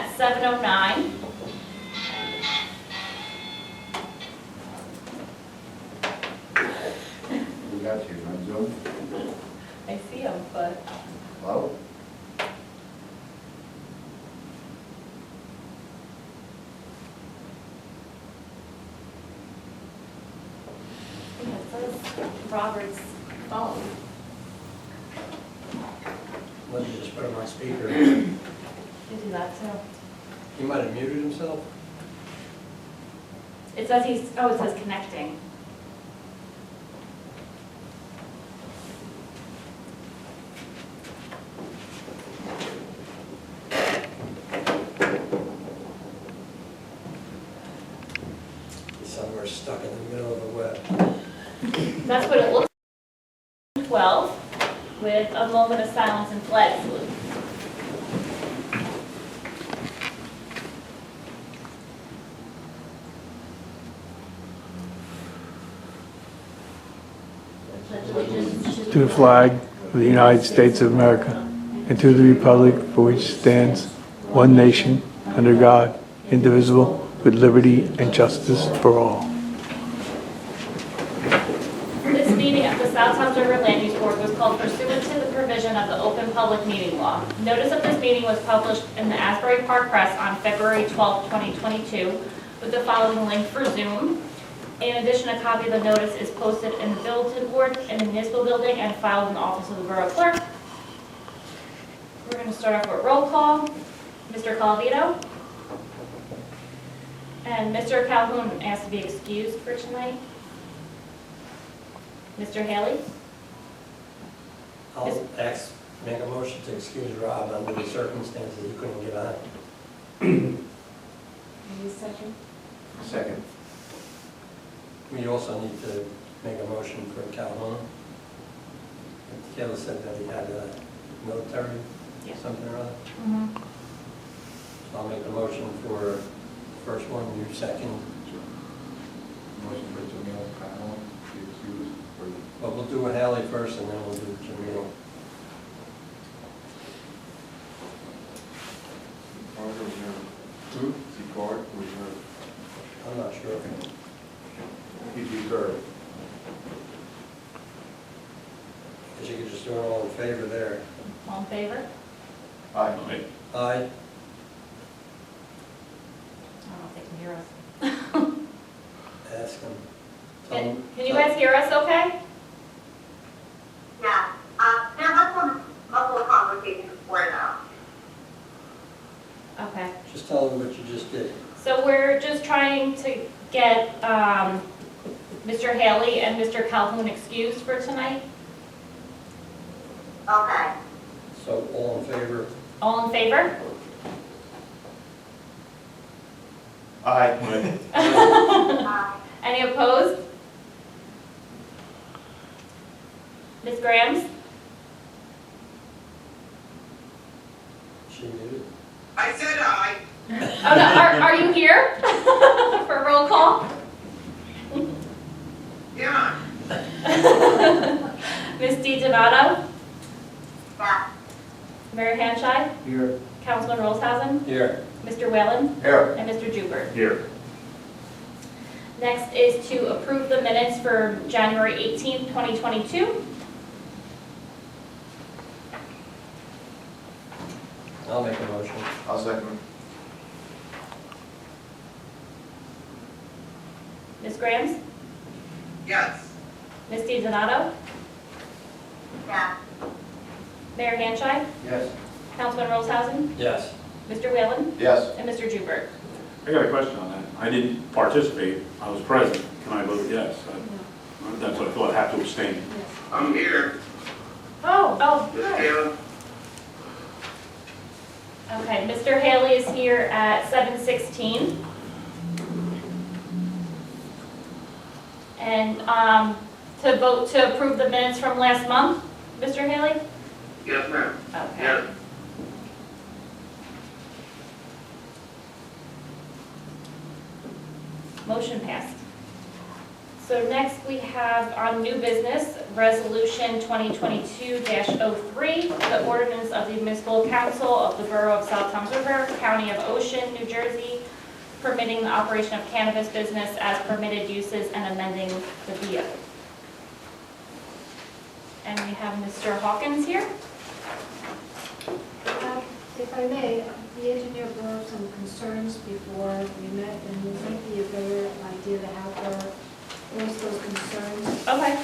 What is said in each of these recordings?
at 7:09. We got you on Zoom. I see him, but Hello? yeah, it says Robert's phone. Let me just put him on speaker. You do that too. He might have muted himself. It says it says connecting. He's somewhere stuck in the middle of the web. That's what it looks like. 12, with a moment of silence and flag salute. Pledge allegiance to the flag of the United States of America and to the republic for which stands one nation, under God, indivisible, with liberty and justice for all. This meeting of the South Towns River Land Use Board was called pursuant to the provision of the Open Public Meeting Law. Notice of this meeting was published in the Asbury Park Press on February 12, 2022, with the following link for Zoom. In addition, a copy of the notice is posted in the bulletin board in the municipal building and filed in the office of the Borough Clerk. We're going to start off with roll call. Mr. Colavito. And Mr. Calhoun asked to be excused for tonight. Mr. Haley? I'll make a motion to excuse Rob under the circumstances he couldn't get on. Second. Second. We also need to make a motion for Calhoun. Kayla said that he had a military, Yeah. something or other. Mm-hmm. So I'll make a motion for the first one, you second. Motion for Jamil Kyle, be excused for the... But we'll do Haley first and then we'll do Jamil. Carter was here. Hmm? See Carter was here. I'm not sure. He's reserved. But you could just do it all in favor there. All in favor? Aye. Aye. I don't know if they can hear us. Ask him. Can you guys hear us okay? Yeah, there was some muffled conversation before now. Okay. Just tell him what you just did. So we're just trying to get Mr. Haley and Mr. Calhoun excused for tonight. Okay. So all in favor? All in favor? Aye. Any opposed? Ms. Grams? She muted. I said aye. Oh no, are you here for a roll call? Yeah. Ms. DiDonato? Yeah. Mayor Hanshide? Here. Councilman Rolshausen? Here. Mr. Whalen? Here. And Mr. Jubert. Here. Next is to approve the minutes for January 18th, 2022. I'll make a motion. I'll second. Ms. Grams? Yes. Ms. DiDonato? Yeah. Mayor Hanshide? Yes. Councilman Rolshausen? Yes. Mr. Whalen? Yes. And Mr. Jubert. I got a question on that. I didn't participate, I was present. Can I vote yes? That's what I thought, I have to abstain. I'm here. Oh, Miss good. Taylor. Okay, Mr. Haley is here at 7:16. And to vote to approve the minutes from last month, Mr. Haley? Yes, ma'am. Okay. Yes. Motion passed. So next we have on new business, Resolution 2022-03, the ordinance of the municipal council of the Borough of South Toms River, County of Ocean, New Jersey, permitting the operation of cannabis business as permitted uses and amending the BO. And we have Mr. Hawkins here. If I may, the engineer brought up some concerns before we met, and it might be a better idea to have her voice those concerns. Okay.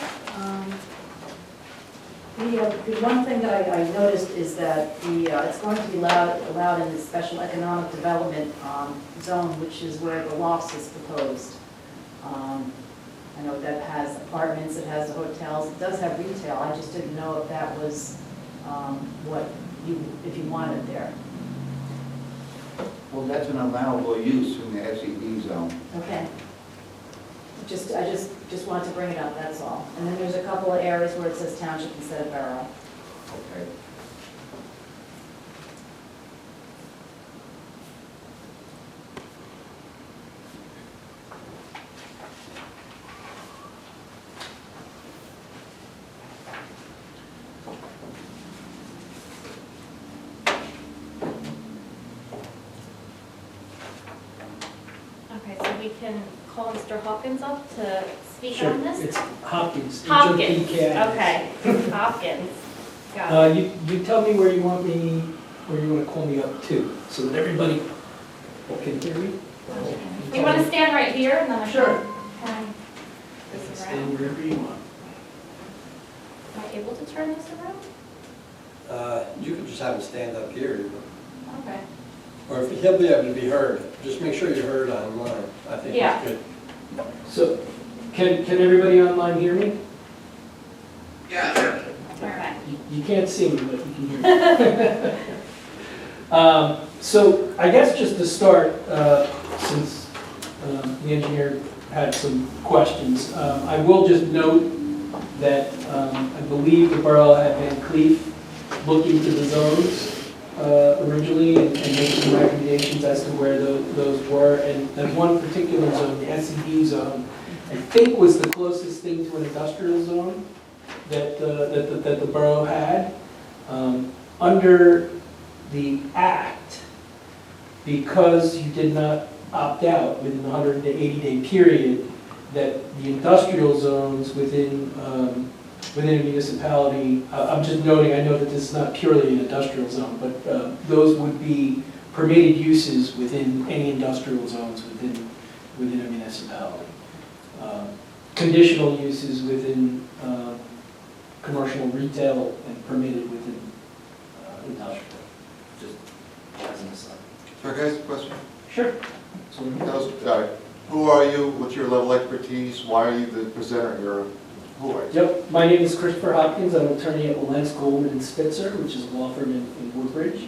The one thing that I noticed is that it's going to be allowed in the special economic development zone, which is where the lofts is proposed. I know that has apartments, it has hotels, it does have retail. I just didn't know if that was if you wanted there. Well, that's an allowable use in the SED zone. Okay. I just wanted to bring it up, that's all. And then there's a couple of areas where it says township instead of borough. Okay. Okay, so we can call Mr. Hawkins up to speak Sure, on this? it's Hopkins. Hopkins, H-O-P-K-I-N-S. okay, Hopkins. Got it. You tell me where you want to call me up to, so that everybody can hear me. You want to stand right here and then I Sure. can this Stand around? wherever you want. Am I able to turn this around? You could just have him stand up here, Okay. or if he'll be able to be heard, just make sure you're heard online. I think Yeah. that's good. So, can everybody online hear me? Okay. You can't see me, but you can hear me. So I guess just to start, since the engineer had some questions, I will just note that I believe the borough had Van Cleef look into the zones originally and make some recommendations as to where those were. And that one particular zone, the SED zone, I think was the closest thing to an industrial zone that the borough had. Under the act, because you did not opt out within the 180-day period, that the industrial zones within a municipality, I'm just noting, I know that this is not purely an industrial zone, but those would be permitted uses within any industrial zones within a municipality. Conditional uses within commercial retail and permitted within industrial, just as an aside. So can I ask a question? Sure. So who are you, what's your level of expertise, why are you the presenter here? Who are you? Yep, my name is Christopher Hopkins. I'm an attorney at Wilentz, Goldman and Spitzer, which is a law firm in Woodbridge.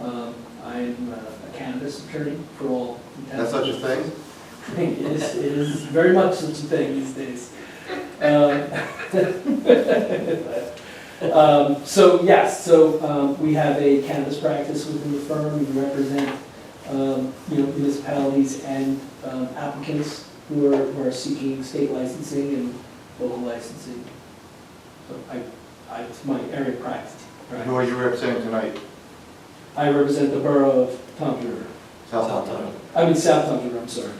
I'm a cannabis attorney for all intents. That's such a thing? It is very much such a thing these days. So yes, we have a cannabis practice within the firm. We represent municipalities and applicants who are seeking state licensing and local licensing. So it's my area of practice. And who are you representing tonight? I represent the borough of Toms River. South South Toms River, I'm sorry.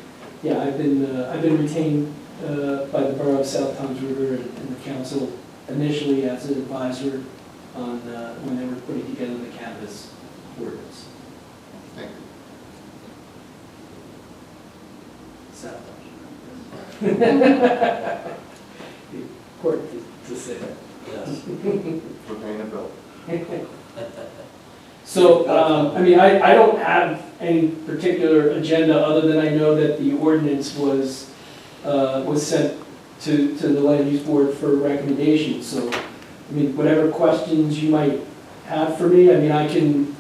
Yeah, I've been retained by the borough of South Toms River and the council initially as an advisor on when they were putting together the cannabis ordinance. Thank you. South Toms River. Important to say that. Yes. We're paying a bill. So, I don't have any particular agenda other than I know that the ordinance was sent to the land use board for recommendation. So, whatever questions you might have for me, I can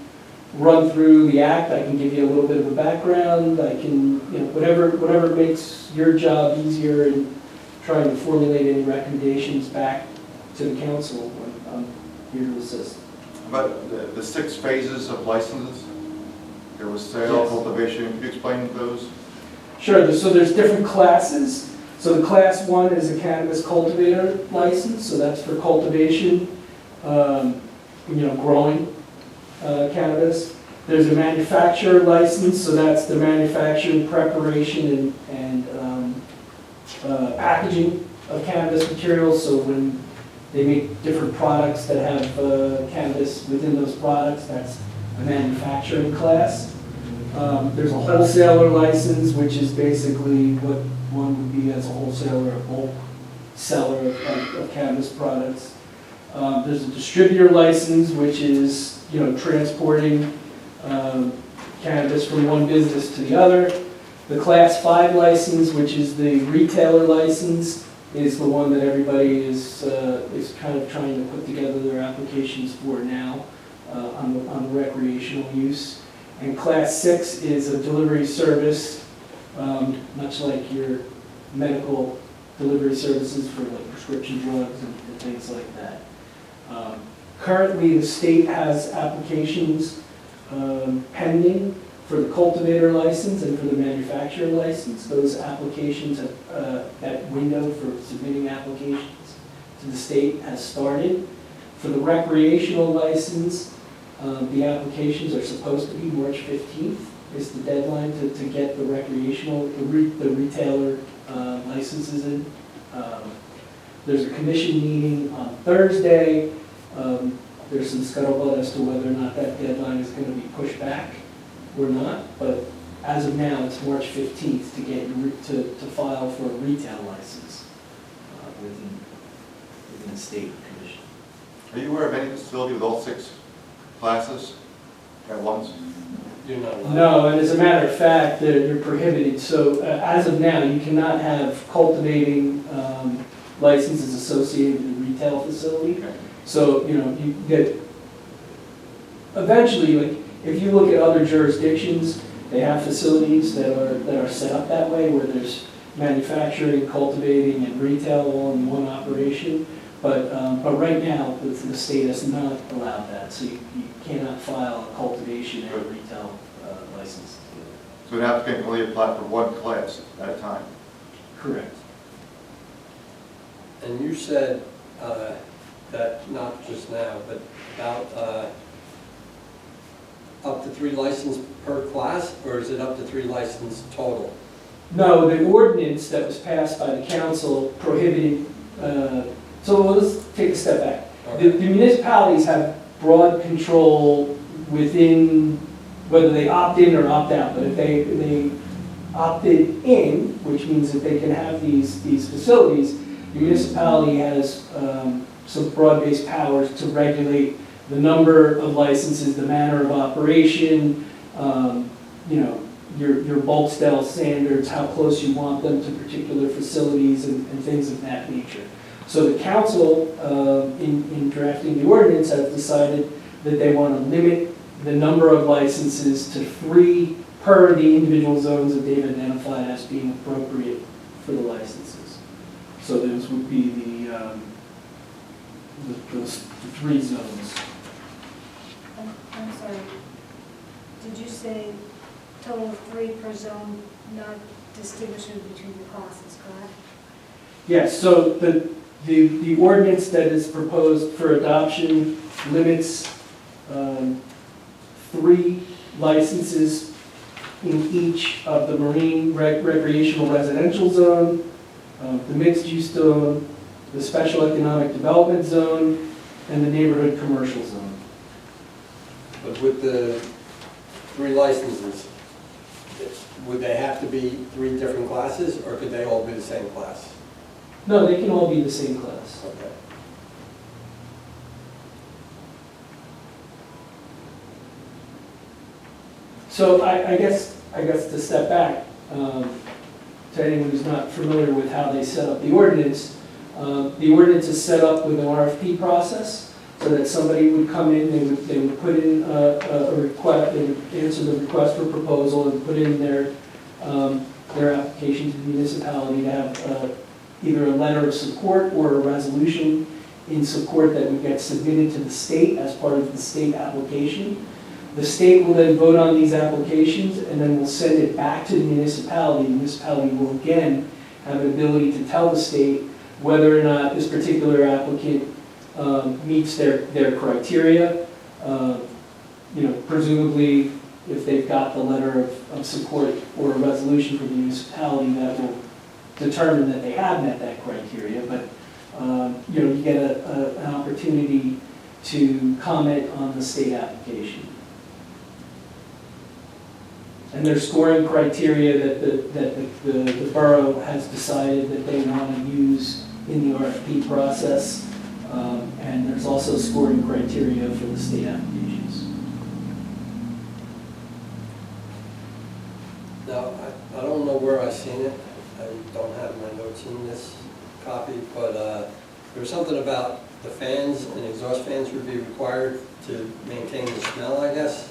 run through the act, I can give you a little bit of a background, I can, whatever makes your job easier in trying to formulate any recommendations back to the council. I'm here to assist. About the 6 phases of licenses, there was sale, Yes. cultivation, could you explain those? Sure, so there's different classes. So the class 1 is a cannabis cultivator license, so that's for cultivation, growing cannabis. There's a manufacturer license, so that's the manufacturing, preparation, and packaging of cannabis materials. So when they make different products that have cannabis within those products, that's a manufacturing class. There's a wholesaler license, which is basically what one would be as a wholesaler, a bulk seller of cannabis products. There's a distributor license, which is, transporting cannabis from one business to the other. The Class 5 license, which is the retailer license, is the one that everybody is kind of trying to put together their applications for now on the recreational use. And Class 6 is a delivery service, much like your medical delivery services for like prescription drugs and things like that. Currently, the state has applications pending for the cultivator license and for the manufacturer license. Those applications, that window for submitting applications to the state has started. For the recreational license, the applications are supposed to be March 15th is the deadline to get the recreational, the retailer licenses in. There's a commission meeting on Thursday. There's some scuttlebutt as to whether or not that deadline is going to be pushed back or not, but as of now, it's March 15th to get to file for a retail license within the state commission. Are you aware of any facility with all 6 classes at once? You're not allowed. No, and as a matter of fact, they're prohibited. So as of now, you cannot have cultivating licenses associated with a retail facility. Okay. So, you get, eventually, like, if you look at other jurisdictions, they have facilities that are set up that way, where there's manufacturing, cultivating, and retail all in one operation. But right now, the state has not allowed that, so you cannot file a cultivation and a retail license together. So an applicant can only apply for one class at a time? Correct. And you said that not just now, but about up to 3 licenses per class, or is it up to 3 licenses total? No, the ordinance that was passed by the council prohibited, so let's take a step back. The municipalities have broad control within whether they opt in or opt out, but if they opted in, which means that they can have these facilities, the municipality has some broad-based powers to regulate the number of licenses, the manner of operation, your bulk style standards, how close you want them to particular facilities and things of that nature. So the council, in drafting the ordinance, has decided that they want to limit the number of licenses to 3 per the individual zones that they've identified as being appropriate for the licenses. So those would be those 3 zones. I'm sorry, did you say total of 3 per zone, not distinguishing between the classes, correct? Yes, so the ordinance that is proposed for adoption limits 3 licenses in each of the marine recreational residential zone, the mixed use zone, the special economic development zone, and the neighborhood commercial zone. But with the 3 licenses, would they have to be 3 different classes, or could they all be the same class? No, they can all be the same class. Okay. So I guess to step back, to anyone who's not familiar with how they set up the ordinance is set up with an RFP process, so that somebody would come in, they would put in a request, they would answer the request for proposal and put in their application to the municipality to have either a letter of support or a resolution in support that would get submitted to the state as part of the state application. The state will then vote on these applications and then will send it back to the municipality. The municipality will again have an ability to tell the state whether or not this particular applicant meets their criteria. Presumably, if they've got the letter of support or a resolution from the municipality, that will determine that they have met that criteria. But, you get an opportunity to comment on the state application. And there's scoring criteria that the borough has decided that they want to use in the RFP process. And there's also scoring criteria for the state applications. Now, I don't know where I've seen it. I don't have my notes in this copy, but there was something about the fans and exhaust fans would be required to maintain the smell, I guess.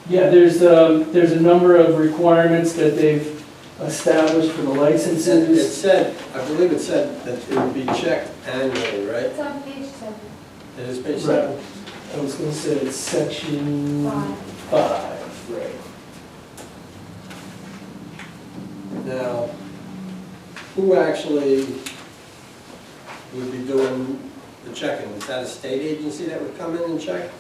Yeah, there's a number of requirements that they've established for the It licenses. said, I believe it said that it would be checked annually, right? It's on page 7. It is page Right. 7. I was gonna say it's section 5, right. Now, who actually would be doing the checking? Is that a state agency that would come in and check?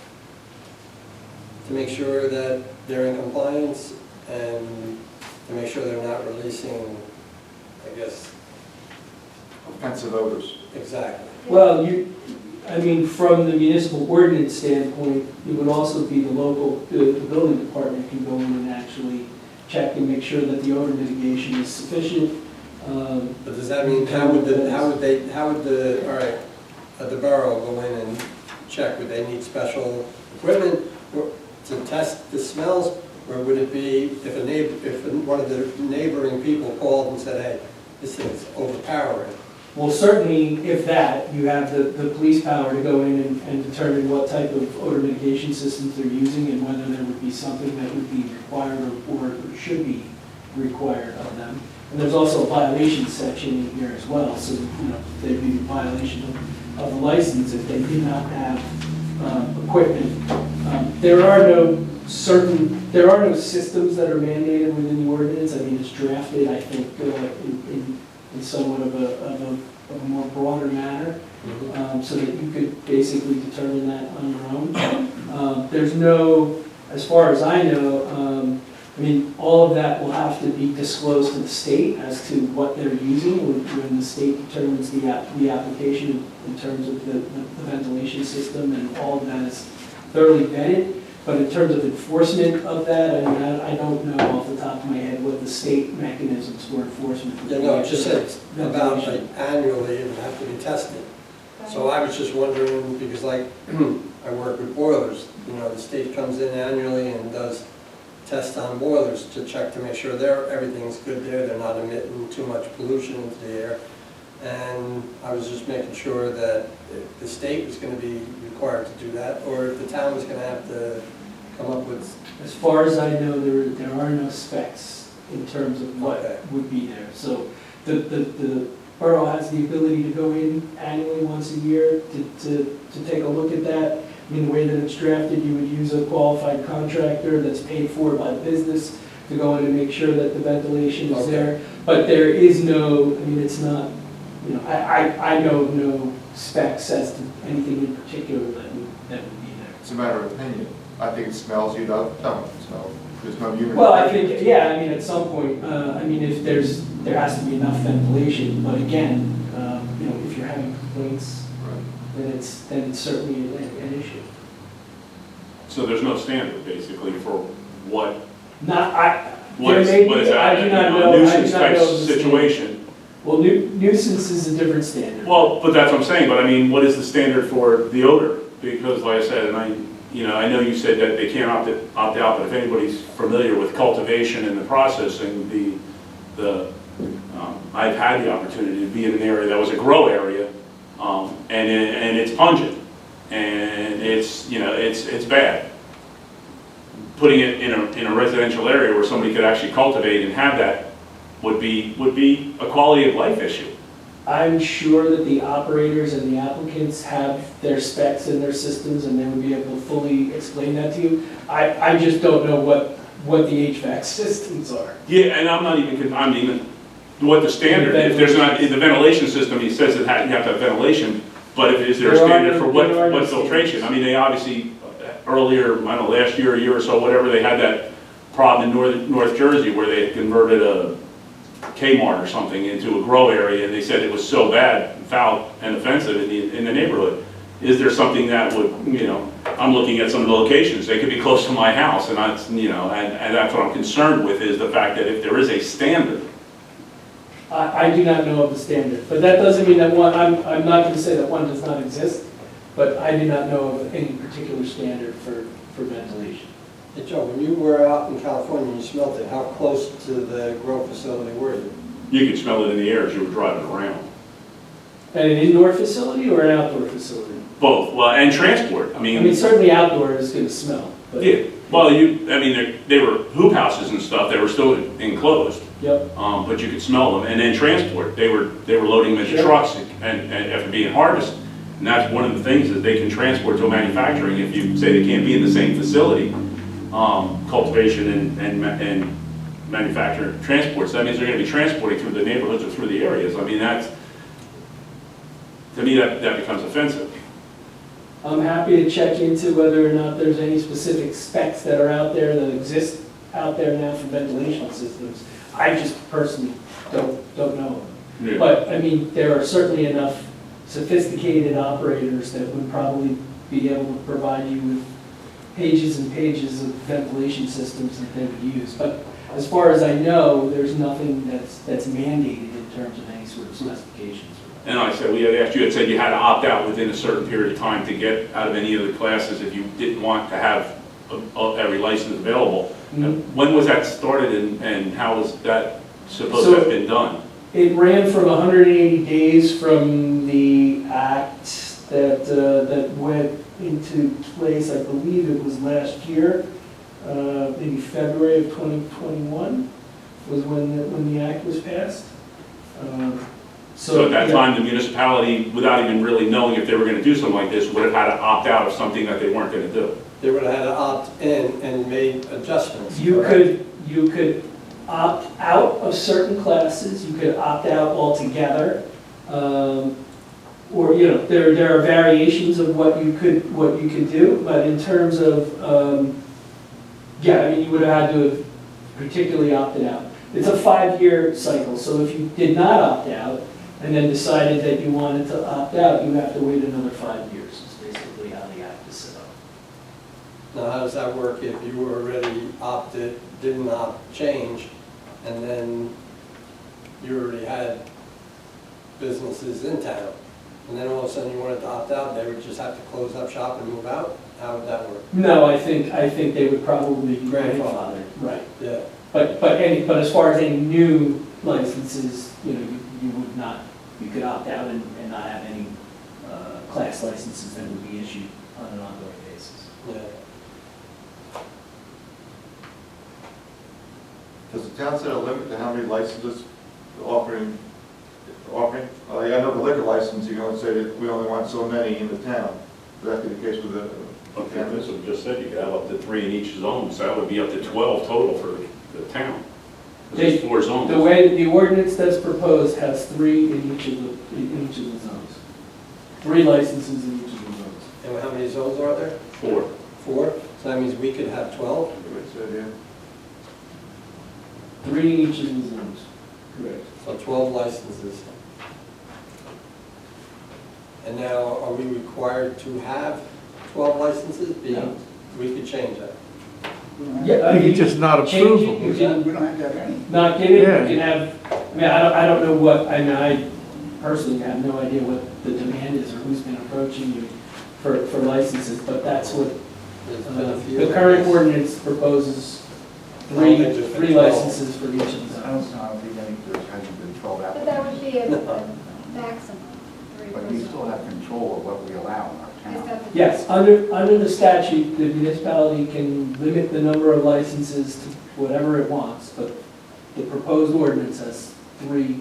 To make sure that they're in compliance and to make sure they're not releasing, I guess, Offensive odors. exactly. Well, from the municipal ordinance standpoint, it would also be the building department can go in and actually check and make sure that the odor mitigation is sufficient. But does that mean, how would the borough go in and check? Would they need special equipment to test the smells? Or would it be if one of the neighboring people called and said, hey, this thing's overpowering? Well, certainly, if that, you have the police power to go in and determine what type of odor mitigation systems they're using and whether there would be something that would be required or should be required of them. And there's also a violations section in here as well, so, there'd be a violation of the license if they do not have equipment. There are no systems that are mandated within the ordinance. I mean, it's drafted, I think, in somewhat of a more broader manner, so that you could basically determine that on your own. There's no, as far as I know, all of that will have to be disclosed to the state as to what they're using when the state determines the application in terms of the ventilation system, and all of that is thoroughly vetted. But in terms of enforcement of that, I don't know off the top of my head what the state mechanisms for enforcement would be. Yeah, no, it just said about annually it would have to be tested. So I was just wondering, because I work with boilers, the state comes in annually and does tests on boilers to check to make sure everything's good there, they're not emitting too much pollution into the air. And I was just making sure that if the state was going to be required to do that, or if the town was going to have to come up with. As far as I know, there are no specs in terms of what would be there. So the borough has the ability to go in annually once a year to take a look at that. The way that it's drafted, you would use a qualified contractor that's paid for by the business to go in and make sure that the ventilation is there. But there is no, it's not, I know of no specs as to anything in particular that would be there. It's a matter of opinion. I think it smells, you don't smell. There's no unit. Well, I think, at some point, if there has to be enough ventilation, but again, if you're having complaints, then it's certainly an issue. So there's no standard, basically, for what What is that, I do not know. a nuisance I do not type know the situation? Well, nuisance is a different standard. Well, but that's what I'm saying, but what is the standard for the odor? Because like I said, and I know you said that they can't opt out, but if anybody's familiar with cultivation and the processing, I've had the opportunity to be in an area that was a grow area, and it's pungent, and it's bad. Putting it in a residential area where somebody could actually cultivate and have that would be a quality of life issue. I'm sure that the operators and the applicants have their specs in their systems, and they would be able to fully explain that to you. I just don't know what the HVAC systems are. Yeah, and what the standard, if there's not, in the ventilation system, he says that you have to have ventilation, but is there a standard for what filtration? I mean, they obviously, earlier, I don't know, last year, a year or so, whatever, they had that problem in North Jersey where they had converted a Kmart or something into a grow area, and they said it was so bad, foul, and offensive in the neighborhood. Is there something that would, I'm looking at some of the locations, they could be close to my house, and that's, and that's what I'm concerned with, is the fact that if there is a standard. I do not know of the standard, but that doesn't mean that one, I'm not going to say that one does not exist, but I do not know of any particular standard for ventilation. Hey, Joe, when you were out in California and you smelled it, how close to the grow facility were you? You could smell it in the air as you were driving around. An indoor facility or an outdoor facility? Both, well, and transport, I mean, certainly outdoor is going to smell, but. Yeah, well, they were hoop houses and stuff, they were still enclosed. Yep. But you could smell them, and then transport, they were loading them into Sure. trucks and after being harvested. And that's one of the things that they can transport to manufacturing, if you say they can't be in the same facility, cultivation and manufacturing transport. So that means they're gonna be transporting through the neighborhoods or through the areas. I mean, to me, that becomes offensive. I'm happy to check into whether or not there's any specific specs that are out there that exist out there now for ventilation systems. I just personally don't know. Yeah. But, I mean, there are certainly enough sophisticated operators that would probably be able to provide you with pages and pages of ventilation systems that they would use. But as far as I know, there's nothing that's mandated in terms of any sort of specifications. And like I said, we had asked, you had said you had to opt out within a certain period of time to get out of any of the classes if you didn't want to have every license available. Mhm. When was that started and how was that supposed to have been done? It ran from 180 days from the act that went into place, I believe it was last year, maybe February of 2021 was when the act was passed. So at that yeah. time, the municipality, without even really knowing if they were gonna do something like this, would have had to opt out of something that they weren't gonna do. They would have had to opt in and made adjustments. You correct? could opt out of certain classes, you could opt out altogether. Or, there are variations of what you could do, but in terms of, you would have had to have particularly opted out. It's a 5-year cycle, so if you did not opt out and then decided that you wanted to opt out, you have to wait another 5 years, is basically how the act is set up. Now, how does that work if you were already opted, did not change, and then you already had businesses in town, and then all of a sudden you wanted to opt out, they would just have to close up shop and move out? How would that work? No, I think they would probably grandfather, right. Yeah. But as far as any new licenses, you would not, you could opt out and not have any class licenses that would be issued on an ongoing basis. Yeah. Does the town set a limit to how many licenses offering? I know the liquor license, you're going to say that we only want so many in the town. Would that be the case with the Okay, this was just said, you could have up to 3 in each zone, so that would be up to 12 total for the town. There's 4 zones. The way the ordinance that's proposed has 3 in each of the zones. 3 licenses in each of the zones. And how many zones are there? 4. 4? So that means we could have 12? yeah. 3 in each of the zones, correct. So 12 licenses. And now, are we required to have 12 licenses? No. We could change that. Yeah, You could just not approve them. You can We don't have to have any. not get it, Yeah. you can have, I don't know what, I personally have no idea what the demand is or who's been approaching you for licenses, but that's what There's been a few. the current ordinance proposes, Well, they just three been 12. licenses for each of the I don't zones. think there hasn't been 12 But that would applicants. be a maximum, 3 per But you zone. still have control of what we allow in our Is town. that the- Yes, under the statute, the municipality can limit the number of licenses to whatever it wants, but the proposed ordinance has 3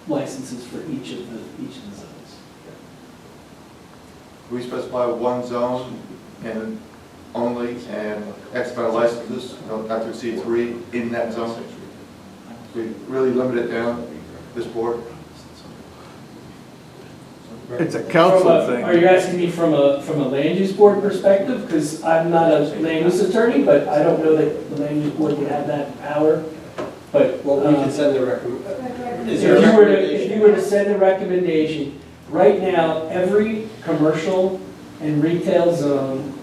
licenses for each of the zones. We specify one zone and only, and X amount of licenses, not to exceed 3 in that zone? We really limit it down, this board? It's a council Are you thing. asking me from a land use board perspective? Because I'm not a land use attorney, but I don't know that the land use board would have that power. But, Well, we can send the recommendation. Is if there a you were to, recommendation? if you were to send a recommendation, right now, every commercial and retail zone,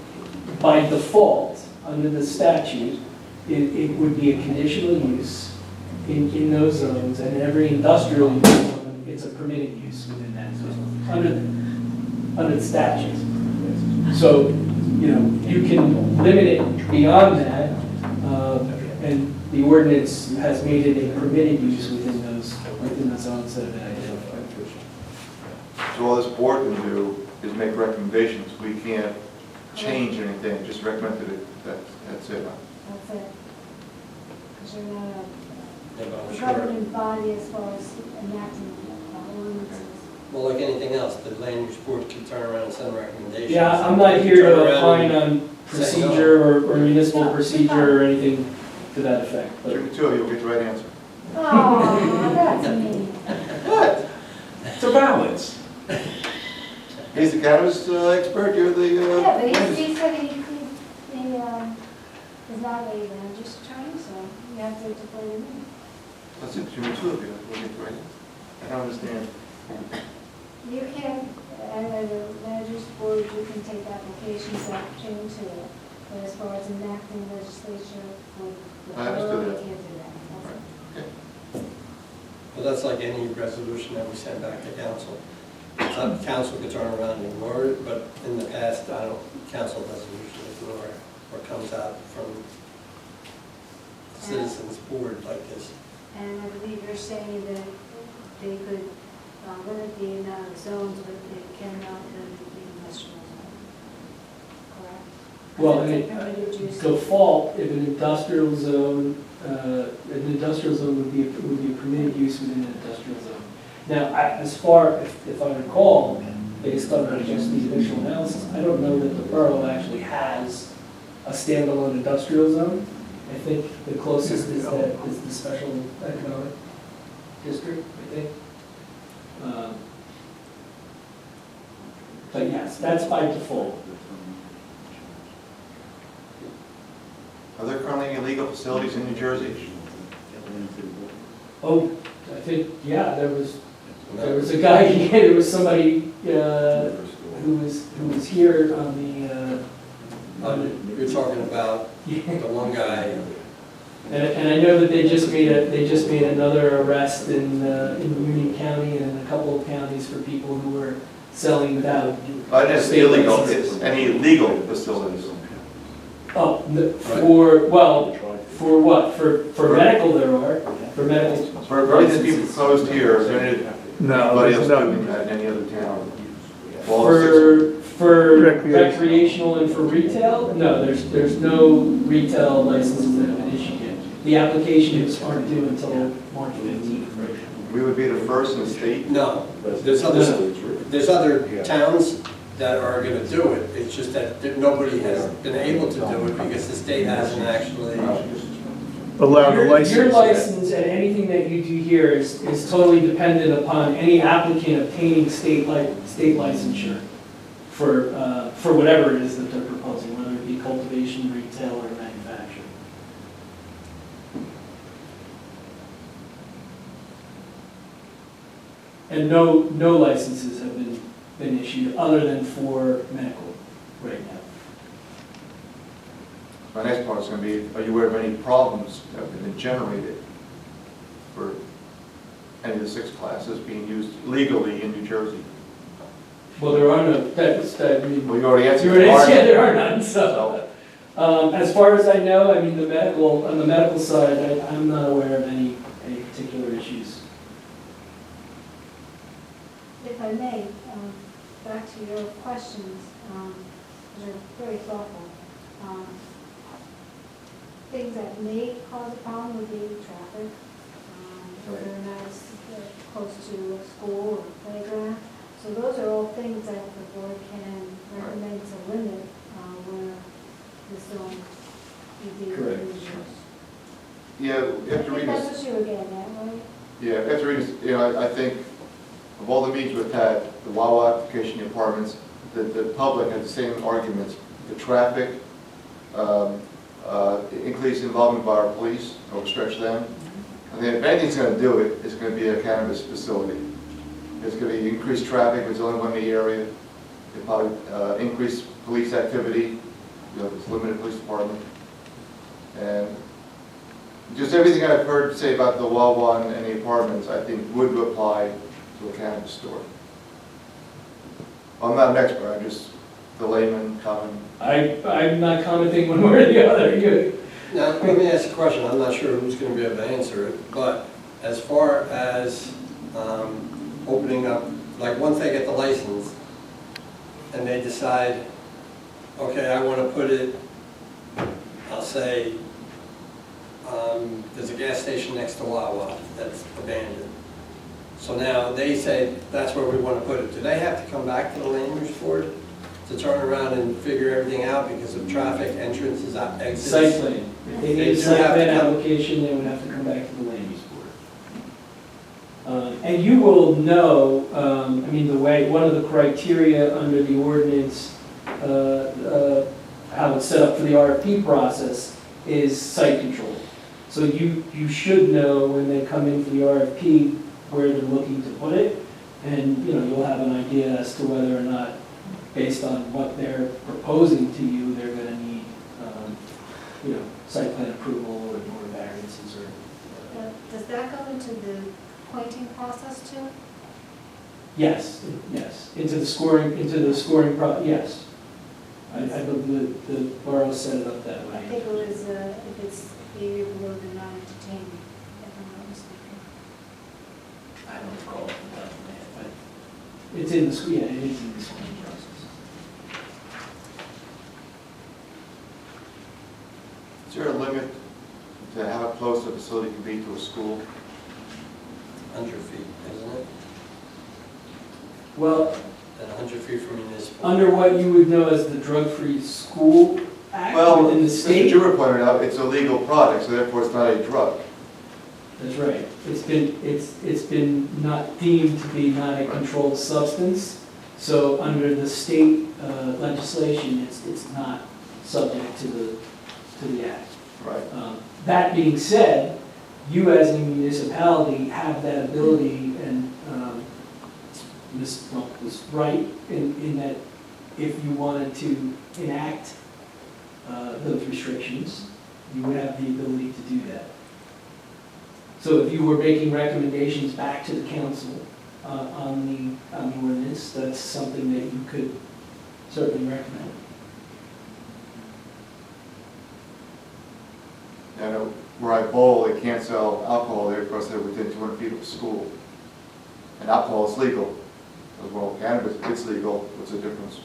by default, under the statute, it would be a conditional use in those zones, and every industrial use zone, it's a permitted use within that zone, under the statute. So, you can limit it beyond that, and the ordinance has made it a permitted use within the zones that have been identified. So all this board can do is make recommendations. We can't change anything, just recommend it, that's it. That's it. Because you're not Yeah, but I'm a sure. governing body as far as enacting ordinances. Well, like anything else, the land use board can turn around and send recommendations. Yeah, I'm not They can here turn to around opine and on say no. procedure or municipal procedure or anything to that effect. But Trick or two, you'll get the right answer. Oh, that's mean. What? It's a balance. He's the cannabis expert, you're the... Yeah, but he said he is not a land use attorney, so you have to play him in. That's it, Jimmy, two of you, we'll get the right answer. I don't understand. You can, at the land use board, you can take applications that pertain to it, but as far as enacting legislature for the I understood borough, you that. can't do that. That's it. Well, that's like any resolution that we send back to council. Some council can turn around and ignore it, but in the past, council doesn't usually ignore it, or comes out from citizens board like this. And I believe you're saying that they could limit the amount of zones, but they cannot limit the industrial zone. Correct? Well, Because I it's mean, a permitted use. default, if an industrial zone would be a permitted use within an industrial zone. Now, as far, if I recall, based on just the initial analysis, I don't know that the borough actually has a standalone industrial zone. I think the closest is the special economic district, I think. But yes, that's by default. Are there currently any illegal facilities in New Jersey? Oh, I think, yeah, there was a guy, there was somebody who was here on You're talking about the, the one guy, and I know that they just made another arrest in Union County and in a couple of counties for people who were selling without. I didn't say illegal, it's any legal facilities. Oh, for what? For medical there are, for medical. For everything that's being proposed here, is there No, anybody there's else no- doing that in any other town? Well, it's For Recreational. recreational and for retail? No, there's no retail licenses that have been issued yet. The applications aren't due until March 15th. we would be the first in the state. no, there's other towns that are gonna do it. It's just that nobody has been able to do it because the state hasn't actually. Allow the Your license. license and anything that you do here is totally dependent upon any applicant obtaining state licensure for whatever it is that they're proposing, whether it be cultivation, retail, or manufacturing. And no licenses have been issued other than for medical right now. My next part is going to be, are you aware of any problems that have been generated for any of the 6 classes being used legally in New Jersey? Well, there are no, I mean, Well, you already answered. you already the part. said there are none, so. As far as I know, I mean, on the medical side, I'm not aware of any particular issues. If I may, back to your questions, which are very thoughtful. Things that may cause a problem would be traffic, whether or not it's close to a school or playground. So those are all things that the board can recommend to limit where the zone would be Correct. used. Yeah, I after think reading that's this, what you were getting at, right? yeah, after reading this, I think of all the meetings we've had, the Wawa application, the apartments, the public had the same arguments. The traffic, increased involvement by our police, overstretch them. I think if anything's going to do it, it's going to be a cannabis facility. There's going to be increased traffic, there's only one in the area. It'll probably increase police activity, it's limited police department. And just everything I've heard say about the Wawa and the apartments, I think would apply to a cannabis store. I'm not an expert, I'm just the layman common. I'm not commenting one way or the other. Now, let me ask a question, I'm not sure who's gonna be able to answer it, but as far as opening up, like once they get the license and they decide, okay, I wanna put it, I'll say, there's a gas station next to Wawa that's abandoned. So now they say, that's where we wanna put it. Do they have to come back to the land use board to turn around and figure everything out because of traffic, entrances, exits? Site plan. If they need They a do site have to plan come- application, they would have to come back to the land use board. And you will know, I mean, one of the criteria under the ordinance, how it's set up for the RFP process is site control. So you should know when they come in for the RFP where they're looking to put it, and, you'll have an idea as to whether or not, based on what they're proposing to you, they're gonna need, site plan approval or variances or. Does that go into the appointing process too? Yes, into the scoring, yes. I believe the borough set it up that I way. think it was, if it's area below the non-entertainment, if I'm not mistaken. I don't recall off the top of my head, but it's in the, it is in the scoring process. Is there a limit to how close a facility can be to a school? 100 feet, isn't it? Well, And 100 feet from municipal. under what you would know as the Drug-Free School Act Well, within the Mr. state. Jewett pointed out, it's a legal product, so therefore it's not a drug. That's right. It's been not deemed to be not a controlled substance. So under the state legislation, it's not subject to the act. Right. That being said, you as a municipality have that ability, and Ms. Monk was right in that if you wanted to enact those restrictions, you would have the ability to do that. So if you were making recommendations back to the council on the ordinance, that's something that you could certainly recommend. I know where I bowl, they can't sell alcohol there because they're within 200 feet of a school. And alcohol is legal. As well, cannabis, it's legal, what's the difference?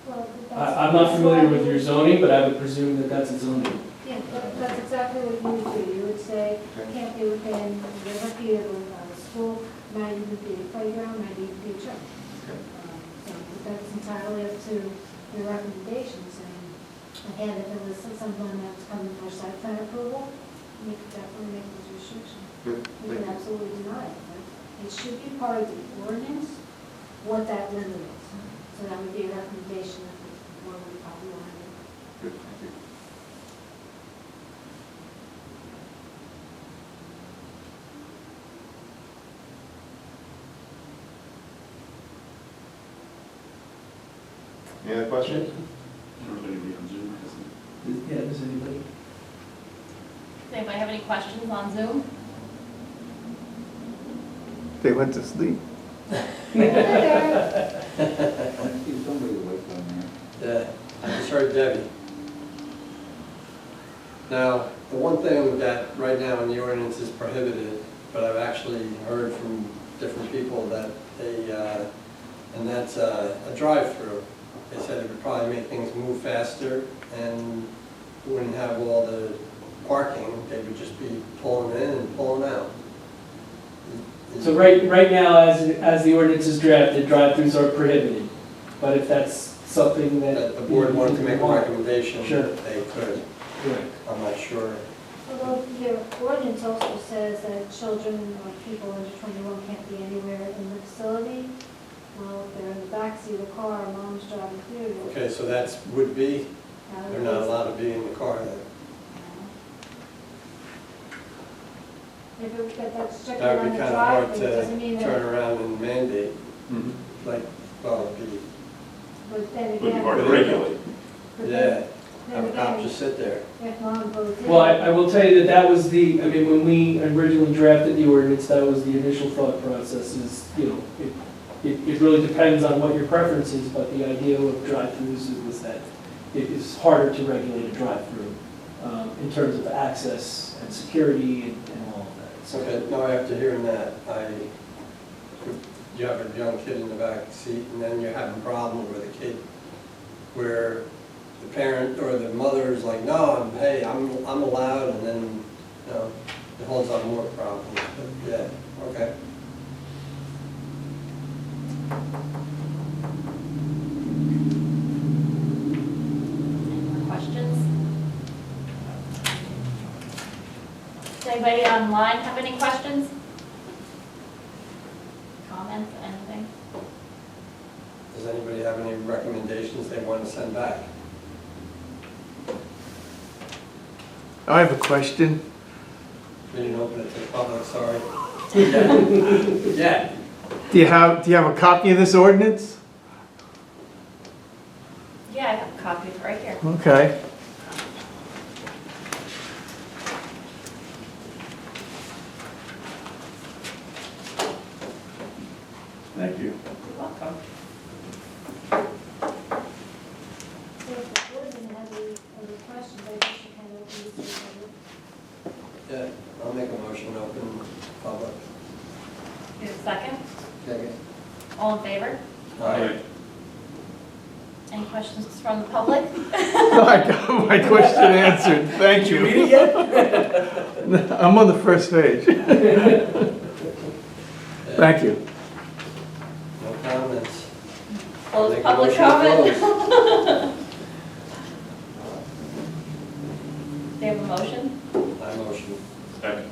Well, that's- I'm not familiar with your zoning, but I would presume that that's a zoning. Yeah, that's exactly what you would do. You would say, can't be within 0 feet of a school, might even be a playground, might even be a church. So that's entirely up to your recommendations. And again, if it was someone that was coming for site plan approval, you could definitely make those restrictions. Good, You thank can you. absolutely deny it, but it should be part of the ordinance, what that limit is. So that would be a recommendation that the board would probably want to do. Good, thank you. Any other questions? I don't know if anybody on Zoom has any. Yeah, does anybody? Does anybody have any questions on Zoom? They went to sleep. Somebody awake down there. I just heard Debbie. Now, the one thing that right now in the ordinance is prohibited, but I've actually heard from different people that and that's a drive-through. They said it would probably make things move faster and wouldn't have all the parking. They would just be pulling in and pulling out. So right now, as the ordinance is drafted, drive-throughs are prohibited. But if that's something that. That the board wanted to make a recommendation, Sure. they could. Right. I'm not sure Although your ordinance also says that children or people under 21 can't be anywhere in the facility. Well, if they're in the backseat of the car, mom's driving through. Okay, so that's would be, they're not allowed to be in the car then. If it, but that's strictly That on would the be kind of hard driveway, it doesn't mean to turn that, around and mandate, Mhm. like, well, it'd be, but then Would be again. hard to regulate. but yeah, then have a cop again, just sit there. if mom goes in. Well, I will tell you that that was the, I mean, when we originally drafted the ordinance, that was the initial thought process is, you know, it really depends on what your preference is, but the idea of drive-throughs was that it is harder to regulate a drive-through in terms of access and security and all of that. So Okay, now after hearing that, you have a young kid in the back seat, and then you're having a problem with a kid where the parent or the mother is like, no, hey, I'm allowed, and then, you know, it holds on more problems. But yeah, okay. Any more questions? Does anybody online have any questions? Comments, anything? Does anybody have any recommendations they want to send back? I have a question. We didn't open it to the public, sorry. Yeah. Do you have a copy of this ordinance? Yeah, I have a copy right here. Okay. Thank you. You're welcome. So if the board didn't have any other questions, I guess you kind of open this to the public. Yeah, I'll make a motion to open public. You have a second? Second. All in favor? Aye. Any questions from the public? I got my question answered. Thank you. Did you read it yet? I'm on the first page. Thank you. No comments. Close Make a public motion to comment. close. Do you have a motion? I motion. Second.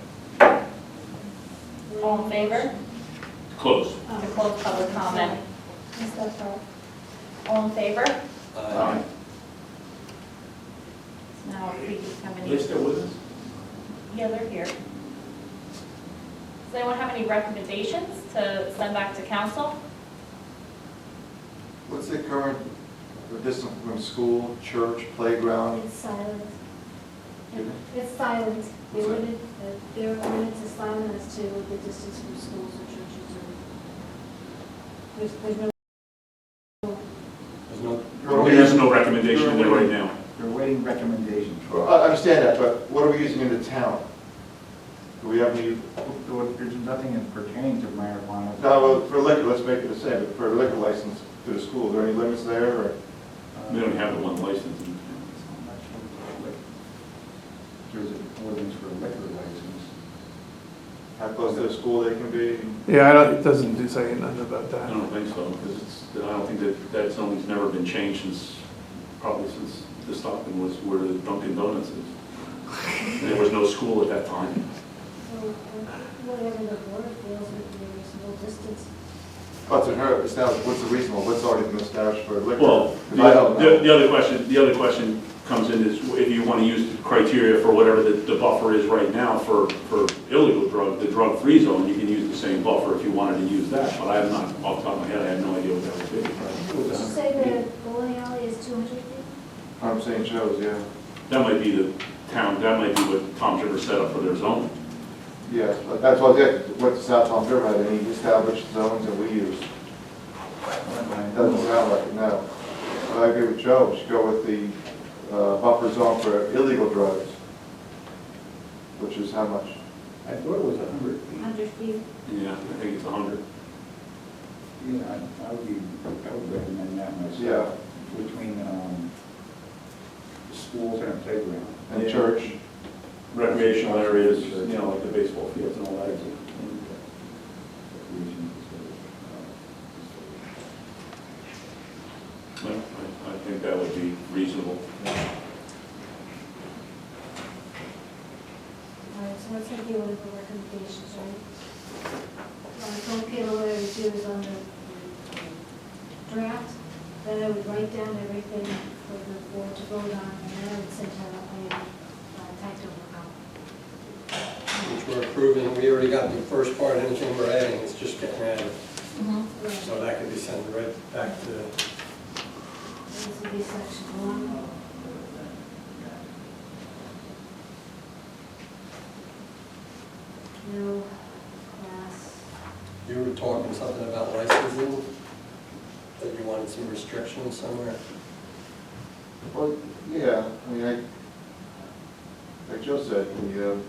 All in favor? Close. To close public comment. Is that part? All in favor? Aye. Now, if we have Are any, they still with us? yeah, they're here. Does anyone have any recommendations to send back to council? What's the current distance from school, church, playground? It's silent. Excuse me? It's silent. The What's that? ordinance, their ordinance is silent as to the distance from schools or churches or. There's no. There's no, There's no recommendation in there right now. They're waiting recommendations. Well, I understand that, but what are we using in the town? Do we have any, There's nothing pertaining to marijuana. no, well, for liquor, let's make it the same, but for a liquor license to the school, are there any limits there, or? We don't have the one license. There's an ordinance for a liquor license. How close to the school they can be? Yeah, it doesn't say nothing about I that. don't think so, because I don't think that zoning's never been changed probably since the Stockton was where the Dunkin' Donuts is. There was no school at that time. So whatever the board feels would be a reasonable distance. What's in her, established, what's the reasonable, what's already been established for liquor? Well, 'Cause I don't know. the other question comes in is if you want to use the criteria for whatever the buffer is right now for illegal drug, the drug-free zone, you can use the same buffer if you wanted to use that, but I'm not, off the top of my head, I have no idea what that would be. Did you say the bowling alley is 200 feet? I'm St. Joe's, yeah. That might be the town, that might be what Tom's River set up for their zone. Yes, but that's what I did, what the South Palm River had, any established zones that we use. Doesn't sound like it, no. But I agree with Joe, we should go with the buffer zone for illegal drugs, which is how much? I thought it was 100 feet. 100 feet. Yeah, I think it's 100. Yeah, I would recommend that myself. Yeah. Between schools and a playground. And Yeah. church. Recreational areas, you know, like the baseball fields and all that. Well, I think that would be reasonable. so that's gonna be one of the recommendations, right? So okay, what I would do is on the draft, then I would write down everything for the board to vote on, and then I would send her a typed over copy. Which we're approving, we already got the first part, anything we're adding is just getting added. Right. So that could be sent right back to, This would be section 1. No class. you were talking something about licensing, that you wanted some restrictions somewhere. Well, yeah, I mean, like Joe said, it's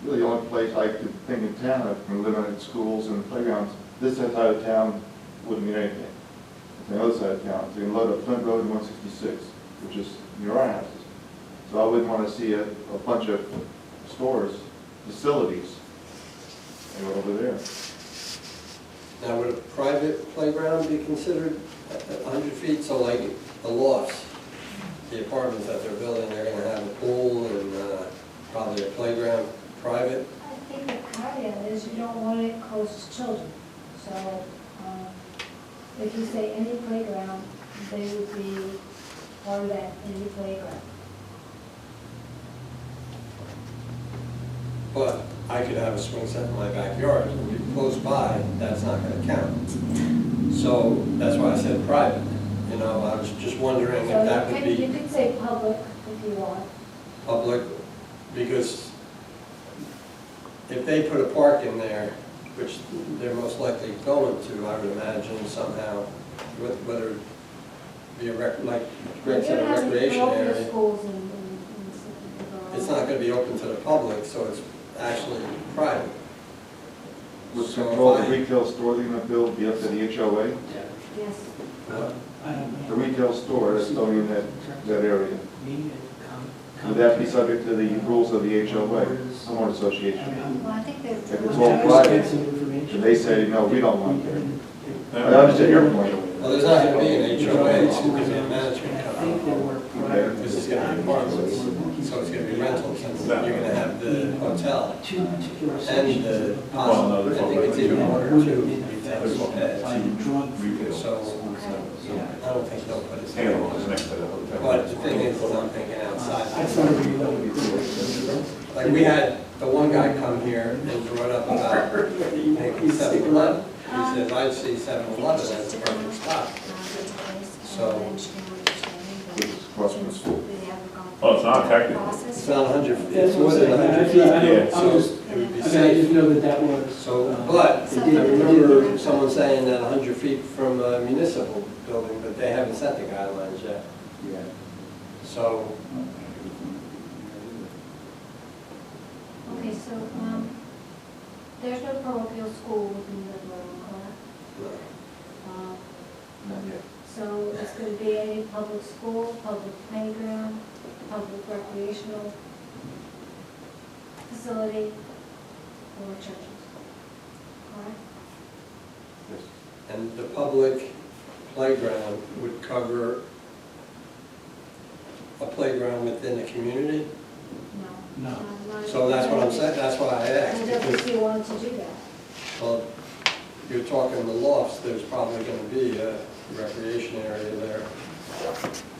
really the only place I could think in town that can limit schools and playgrounds. This side of town wouldn't mean anything. The other side of town, so you can load up Flint Road and 166, which is near our houses. So I wouldn't want to see a bunch of stores, facilities, over there. Now, would a private playground be considered 100 feet? So like the lofts, the apartments that they're building, they're gonna have a pool and probably a playground, private? I think the caveat is you don't want it close to children. So if you say any playground, they would be part of that, any playground. But I could have a swing set in my backyard, and be close by, that's not gonna count. So that's why I said private, you know, I was just wondering if that So would you be could say public if you want. public, because if they put a park in there, which they're most likely going to, I would imagine somehow, whether it be a like Greg said, a recreation area. Schools and It's not gonna be open to the public, so it's actually private. Would So control if the I- retail store they're gonna build be up to the HOA? Yes. The retail store that's going in that area, would that be subject to the rules of the HOA, homeowner association? Well, I think they're. If it's all private, and they say, no, we don't want it. I understand your point. Well, there's not gonna be an HOA, it's gonna be a management company. Okay. This is gonna be apartments, so it's gonna be rentals, and you're gonna have the hotel and the, I think it's even one or two retail beds. So, I don't think they'll put it there. But the thing is, I'm thinking outside. Like, we had the one guy come here and brought up about making 7-Eleven. He says, I see 7-Eleven as a perfect spot. So- Across from the school. Well, it's not technically. It's not 100, it's more than 100 feet. Yeah. So it would be I safe. just know that was. So, but I remember someone saying that 100 feet from a municipal building, but they haven't set the guidelines yet. Yeah. So, Okay, so, there's no parochial school within the borough, correct? Not yet. So it's going to be any public school, public playground, public recreational facility, or churches, correct? Yes. and the public playground would cover a playground within the community? No. No. Not- So that's what I'm saying, that's why I I asked. don't because- think you wanted to do that. Well, you're talking the lofts, there's probably gonna be a recreation area there.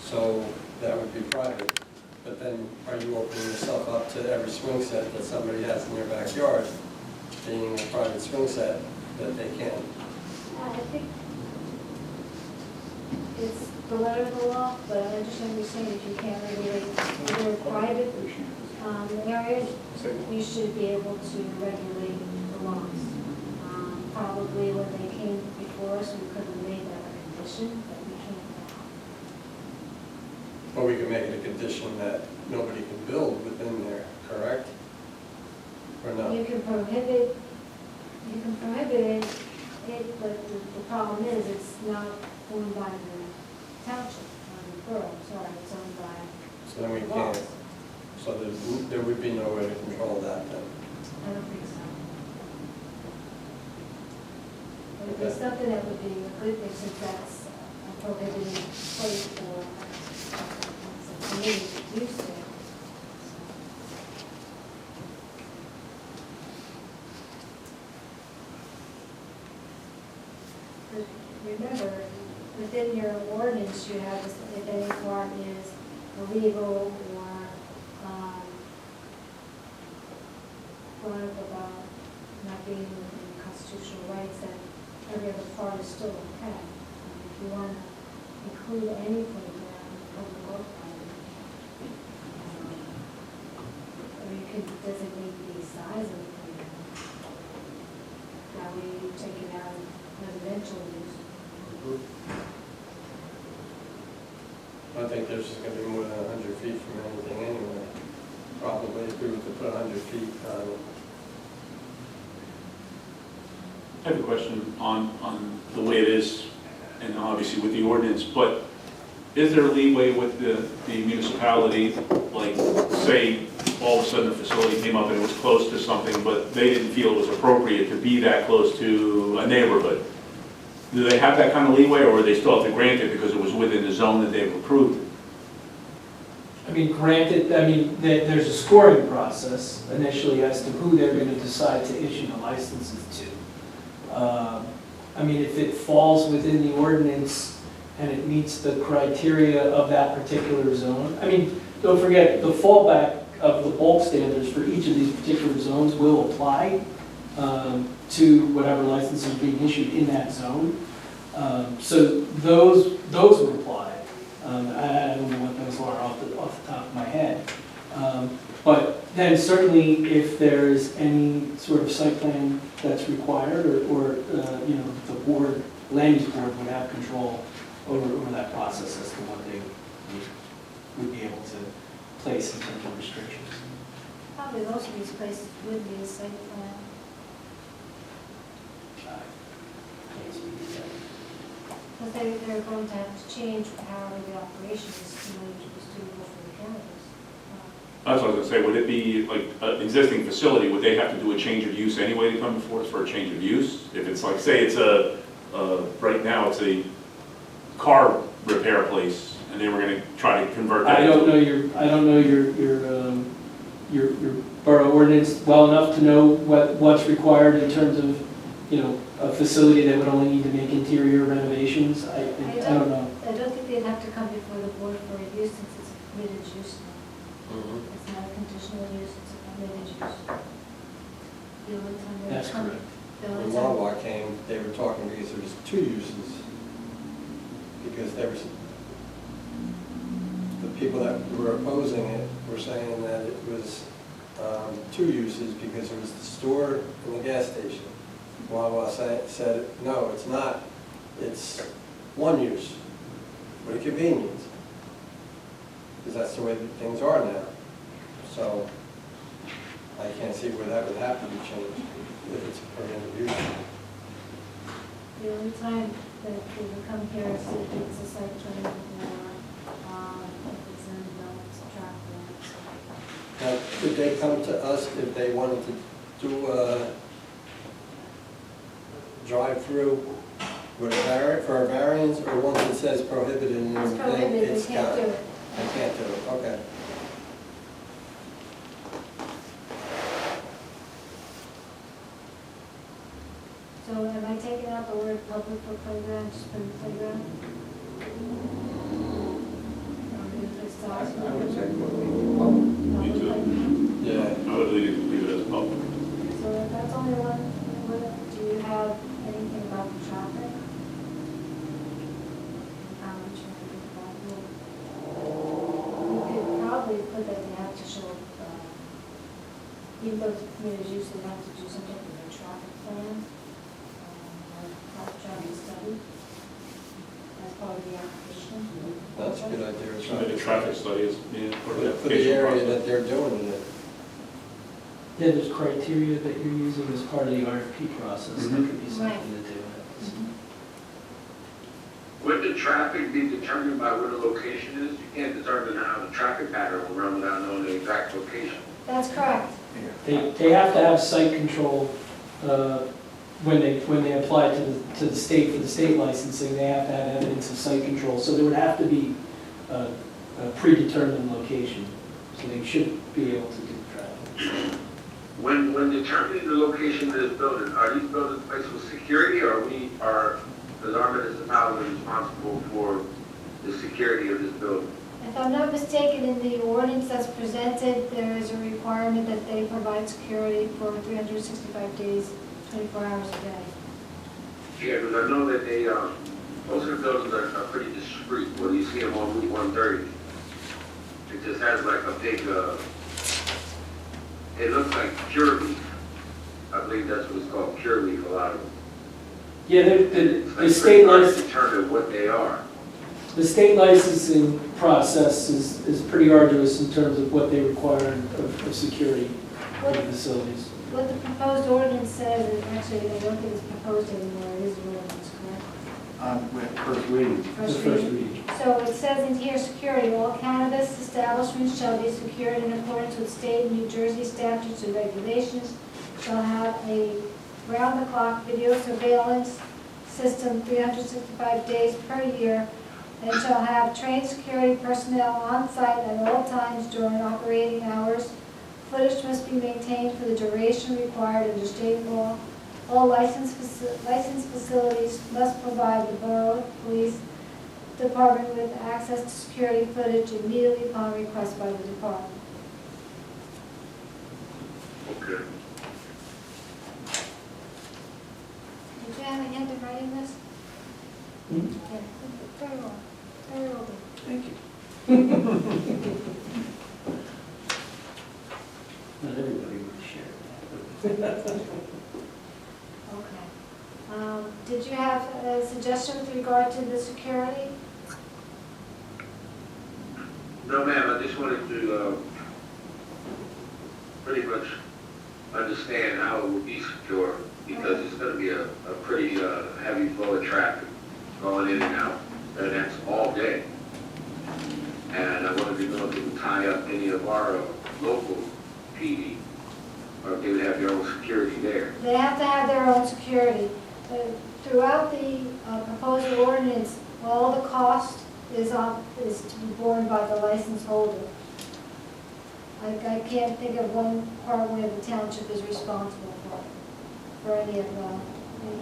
So that would be private. But then are you opening yourself up to every swing set that somebody has in their backyard being a private swing set that they can't? I think it's the letter of the law, but I understand what you're saying, if you can't regulate either private areas, you should be able to regulate the laws. Probably when they came before us, we could have made that a condition, but we can't now. Or we can make it a condition that nobody can build within there, correct? Or no? You can prohibit it, but the problem is, it's not owned by the township, or the borough, sorry, it's owned by So then we the can't, laws. so there would be no way to control that then. I don't think so. But if there's something that would be a good thing, since that's a prohibited place for community use there. remember, within your ordinance, you have this, if any farm is illegal or, brought up about not being within constitutional rights, that every other part is still okay. If you want to include any playground, public or private, or you can designate the size of the playground. That way you take it out of residential use. I think there's just gonna be more than 100 feet from anything anyway. Probably if we were to put 100 feet on it. I have a question on the way it is, and obviously with the ordinance, but is there leeway with the municipality, like, say, all of a sudden a facility came up and it was close to something, but they didn't feel it was appropriate to be that close to a neighborhood? Do they have that kind of leeway, or they still have to grant it because it was within the zone that they've approved? I mean, granted, there's a scoring process initially as to who they're going to decide to issue the licenses to. I mean, if it falls within the ordinance and it meets the criteria of that particular zone, I mean, don't forget, the fallback of the bulk standards for each of these particular zones will apply to whatever license is being issued in that zone. So those would apply. I don't know what those are off the top of my head. But then certainly if there is any sort of site plan that's required, or you know, the board, land use board would have control over that process as to what they would be able to place in terms of restrictions. Probably most of these places would be a site plan. Can't speak to that. Because they're going to have to change how the operation is, you know, to be suitable for the cannabis. That's what I was gonna say, would it be like an existing facility, would they have to do a change of use anyway to come before us for a change of use? If it's like, say it's right now it's a car repair place, and they were gonna try to convert that. I don't know your borough ordinance well enough to know what's required in terms of, you know, a facility that would only need to make interior renovations. I don't know. I don't think they'd have to come before the board for a use since it's a permitted use now. It's not a conditional use, it's a permitted use. The only time they That's come- correct. The When only time, Wawa came, they were talking because there was 2 uses. Because there was, the people that were opposing it were saying that it was 2 uses because there was the store and the gas station. Wawa said, no, it's not, it's 1 use, with a convenience. Because that's the way that things are now. So I can't see where that would have to be changed if it's a permitted use. the only time that they would come here is if it's a site plan or, if it's in development track plans. Now, could they come to us if they wanted to do a drive-through with for a variance, or once it says prohibited in It's the thing, prohibited, it's they can't got do it? it. They can't do it, okay. So am I taking out the word public for playground, just put playground? I would say, Me too. Yeah. I would leave it as public. So that's only one, do you have anything about the traffic? How much you think about it? You could probably put that they have to show, even though it's permitted use, they have to do some type of a traffic plan, or traffic study as part of the application. That's a good idea. So maybe traffic studies, yeah, For for the the application area process. that they're doing it. Yeah, there's criteria that you're using as part of the RFP process. That Mhm. could be Right. something to do. Would the traffic be determined by where the location is? You can't determine how the traffic pattern will run without knowing the exact location. That's correct. They have to have site control when they apply to the state for the state licensing. They have to have evidence of site control. So there would have to be a predetermined location. So they should be able to do traffic. When determining the location of this building, are these buildings placed with security, or Because our municipality is responsible for the security of this building. If I'm not mistaken, in the ordinance that's presented, there is a requirement that they provide security for 365 days, 24 hours a day. Yeah, because I know that they, most of the buildings are pretty discreet. When you see them on Route 130, it just has like a big, it looks like pure leaf. I believe that's what it's called, pure leaf, a lot of them. Yeah, It's the like state pretty hard to license, determine what they are. the state licensing process is pretty arduous in terms of what they require of security in the facilities. What the proposed ordinance says, is actually, I don't think it's proposed anymore, it is an ordinance, correct? With first reading. The first reading. So it says in here, security, all cannabis establishments shall be secured in accordance with state and New Jersey statutes and regulations, shall have a round-the-clock video surveillance system 365 days per year, and shall have trained security personnel on site at all times during operating hours. Footage must be maintained for the duration required under state law. All licensed facilities must provide the Borough Police Department with access to security footage immediately upon request by the department. Okay. Did you have a hand in writing this? Hmm? Yeah, very well, very well done. Thank you. Not everybody would share that. Okay. Did you have a suggestion with regard to the security? No, ma'am, I just wanted to, pretty much understand how it will be secure, because it's gonna be a pretty, heavy flow of traffic going in and out, and that's all day. And I wanted to know if it would tie up any of our local PD, or if they would have their own security there. They have to have their own security. Throughout the proposed ordinance, all the cost is to be borne by the license holder. I can't think of one part where the township is responsible for any of them.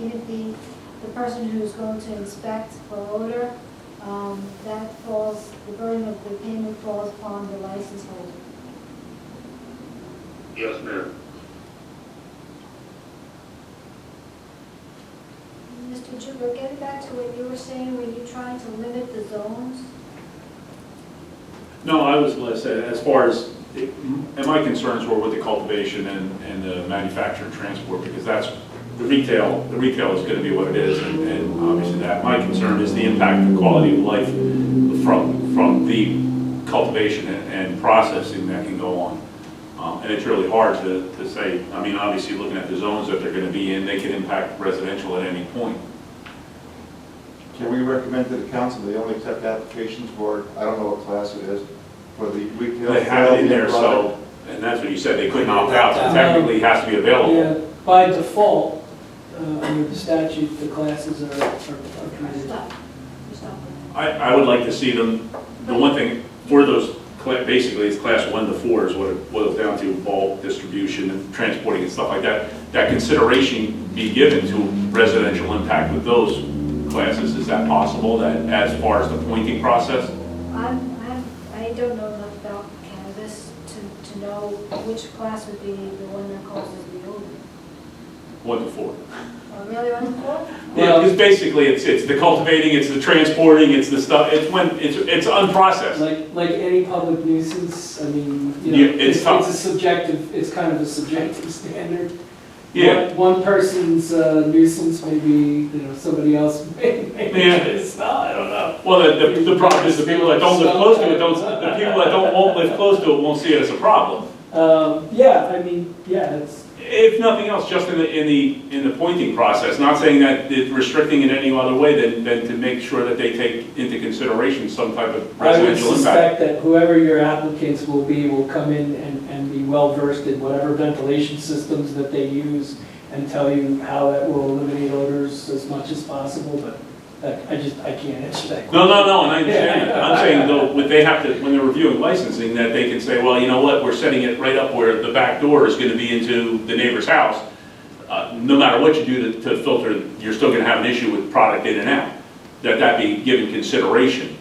Even the person who's going to inspect for odor, that falls, the burden of the payment falls upon the license holder. Yes, ma'am. Mr. Juber, getting back to what you were saying, were you trying to limit the zones? No, I was going to say, as far as, and my concerns were with the cultivation and the manufacture and transport, because that's, the retail is going to be what it is, and obviously that. My concern is the impact and quality of life from the cultivation and processing that can go on. And it's really hard to say, I mean, obviously looking at the zones that they're going to be in, they can impact residential at any point. Can we recommend to the council they only accept applications for, I don't know what class it is, for the retail? They have it in there, so, and that's what you said, they couldn't opt out, so technically it has to be available. Yeah, by default, under the statute, the classes are permitted. I would like to see them, the one thing, for those, basically it's class 1 to 4 is what it boils down to, bulk distribution and transporting and stuff like that. That consideration be given to residential impact with those classes. Is that possible, that as far as the pointing process? I don't know enough about cannabis to know which class would be the one that causes the odor. 1 to 4. Oh, really, 1 to 4? Yeah, because basically it's the cultivating, it's the transporting, it's the stuff, it's when, it's unprocessed. Like any public nuisance, I mean, you know, Yeah, it's it's tough. a subjective, it's kind of a subjective standard. Yeah. One person's nuisance, maybe, you know, somebody else maybe Yeah. it's not, I don't know. Well, the problem is the people that don't live close to it the people that won't live close to it won't see it as a problem. Yeah, I mean, yeah, it's, If nothing else, just in the pointing process, not saying that it's restricting in any other way than to make sure that they take into consideration some type of I would residential impact. suspect that whoever your applicants will come in and be well-versed in whatever ventilation systems that they use and tell you how that will eliminate odors as much as possible, but I can't answer that. No, and I understand that. I'm saying though, they have to, when they're reviewing licensing, that they can say, well, you know what, we're setting it right up where the back door is going to be into the neighbor's house. no matter what you do to filter, you're still gonna have an issue with product in and out, that be given consideration.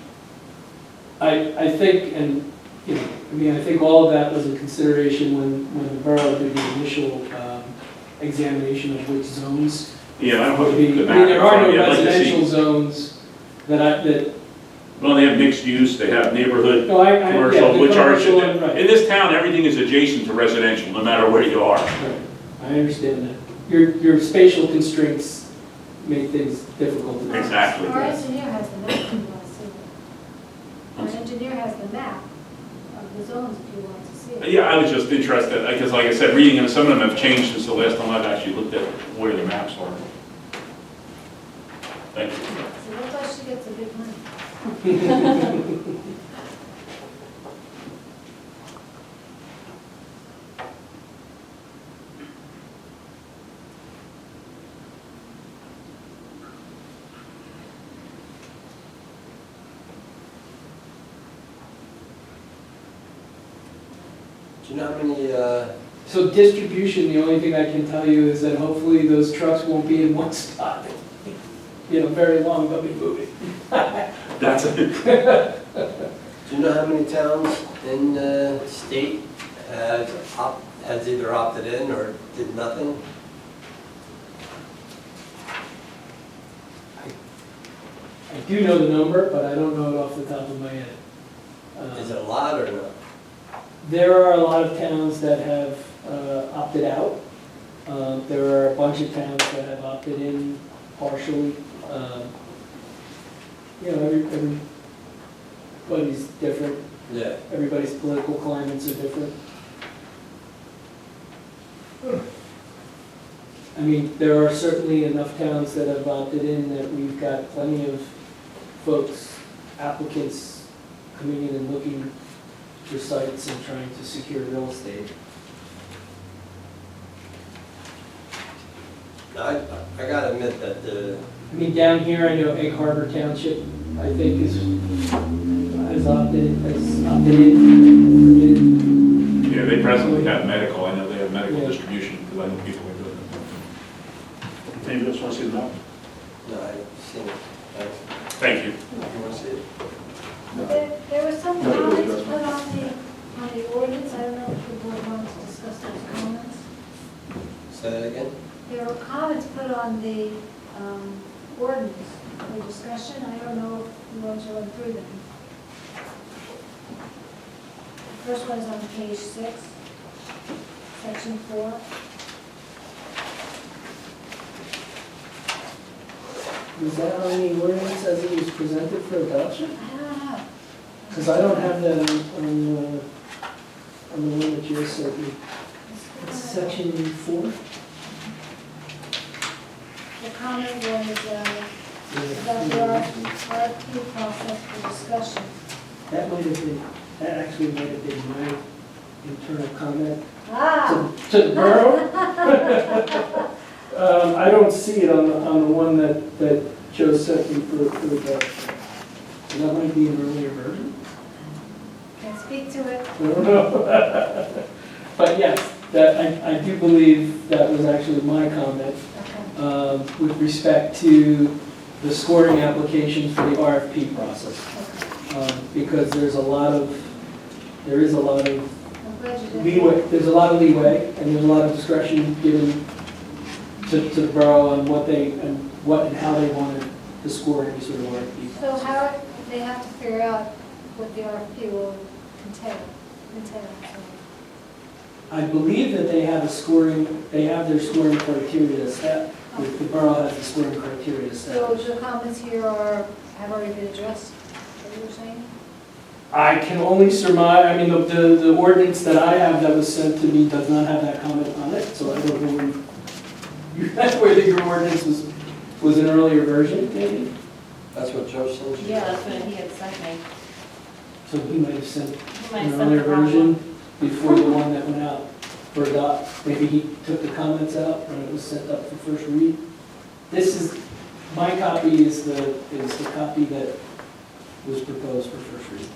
I think, and, you know, I mean, I think all of that was a consideration when the borough did the initial examination of which zones Yeah, I don't would put be. the I map mean, in there are front of no you. I'd like to residential see. zones that Well, they have mixed use, they have neighborhood, no, yeah, commercial, the which are, commercial and, right. in this town, everything is adjacent to residential, no matter where you are. Right. I understand that. Your spatial constraints make things difficult to. Exactly. Our engineer has the map if you want to see it. Our engineer has the map of the zones if you want to see it. Yeah, I was just interested, because like I said, reading them, some of them have changed since the last time I've actually looked at where the maps are. Thank you. So that's why she gets a big money. Do you know how many, So distribution, the only thing I can tell you is that hopefully those trucks won't be in one spot. You know, very long, they'll be moving. That's it. do you know how many towns in the state has either opted in or did nothing? I do know the number, but I don't know it off the top of my head. Is it a lot or not? There are a lot of towns that have opted out. There are a bunch of towns that have opted in partially. You know, everybody's different. Yeah. Everybody's political climates are different. I mean, there are certainly enough towns that have opted in that we've got plenty of folks, applicants coming in and looking for sites and trying to secure real estate. I gotta admit that the, I mean, down here, I know Egg Harbor Township, I think, has opted in. Yeah, they presently have medical, I know they have medical Yeah. distribution, because I know people are doing it. Anybody else want to see the map? no, I've seen it. Thanks. Thank you. You wanna see it? There were some No, comments that's put on the ordinance, I don't know if the board wants to discuss those comments. Say that again? There were comments put on the ordinance for discussion, I don't know if you want to run through them. The first one is on page 6, section 4. Was that on the ordinance as it was presented for adoption? I don't know. Because I don't have that on the one that you sent me. It's section 4? The comment was about the RFP process for discussion. That might have been, that actually might have been my internal comment Ah! to the borough. I don't see it on the one that Joe sent me for adoption. So that might be an earlier version? Can speak to it. I don't know. But yes, that, I do believe that was actually my comment Okay. with respect to the scoring applications for the RFP process. Because there is a lot of I'm glad you did. leeway, there's a lot of leeway, and there's a lot of discretion given to the borough on what and how they wanted to score any sort of RFP. So how, they have to figure out what the RFP will entail. So I believe that they have their scoring criteria set. The borough has the scoring criteria So set. the comments here have already been addressed, what you were saying? I can only surmise, I mean, the ordinance that I have that was sent to me does not have that comment on it, so I don't know whether your ordinance was an earlier version, maybe? That's what Joe sent you? Yeah, that's what he had sent me. So he might have sent He might an have sent earlier the wrong one. version before the one that went out for adopt. Maybe he took the comments out and it was sent up for first read. This is, my copy is the copy that was proposed for first read.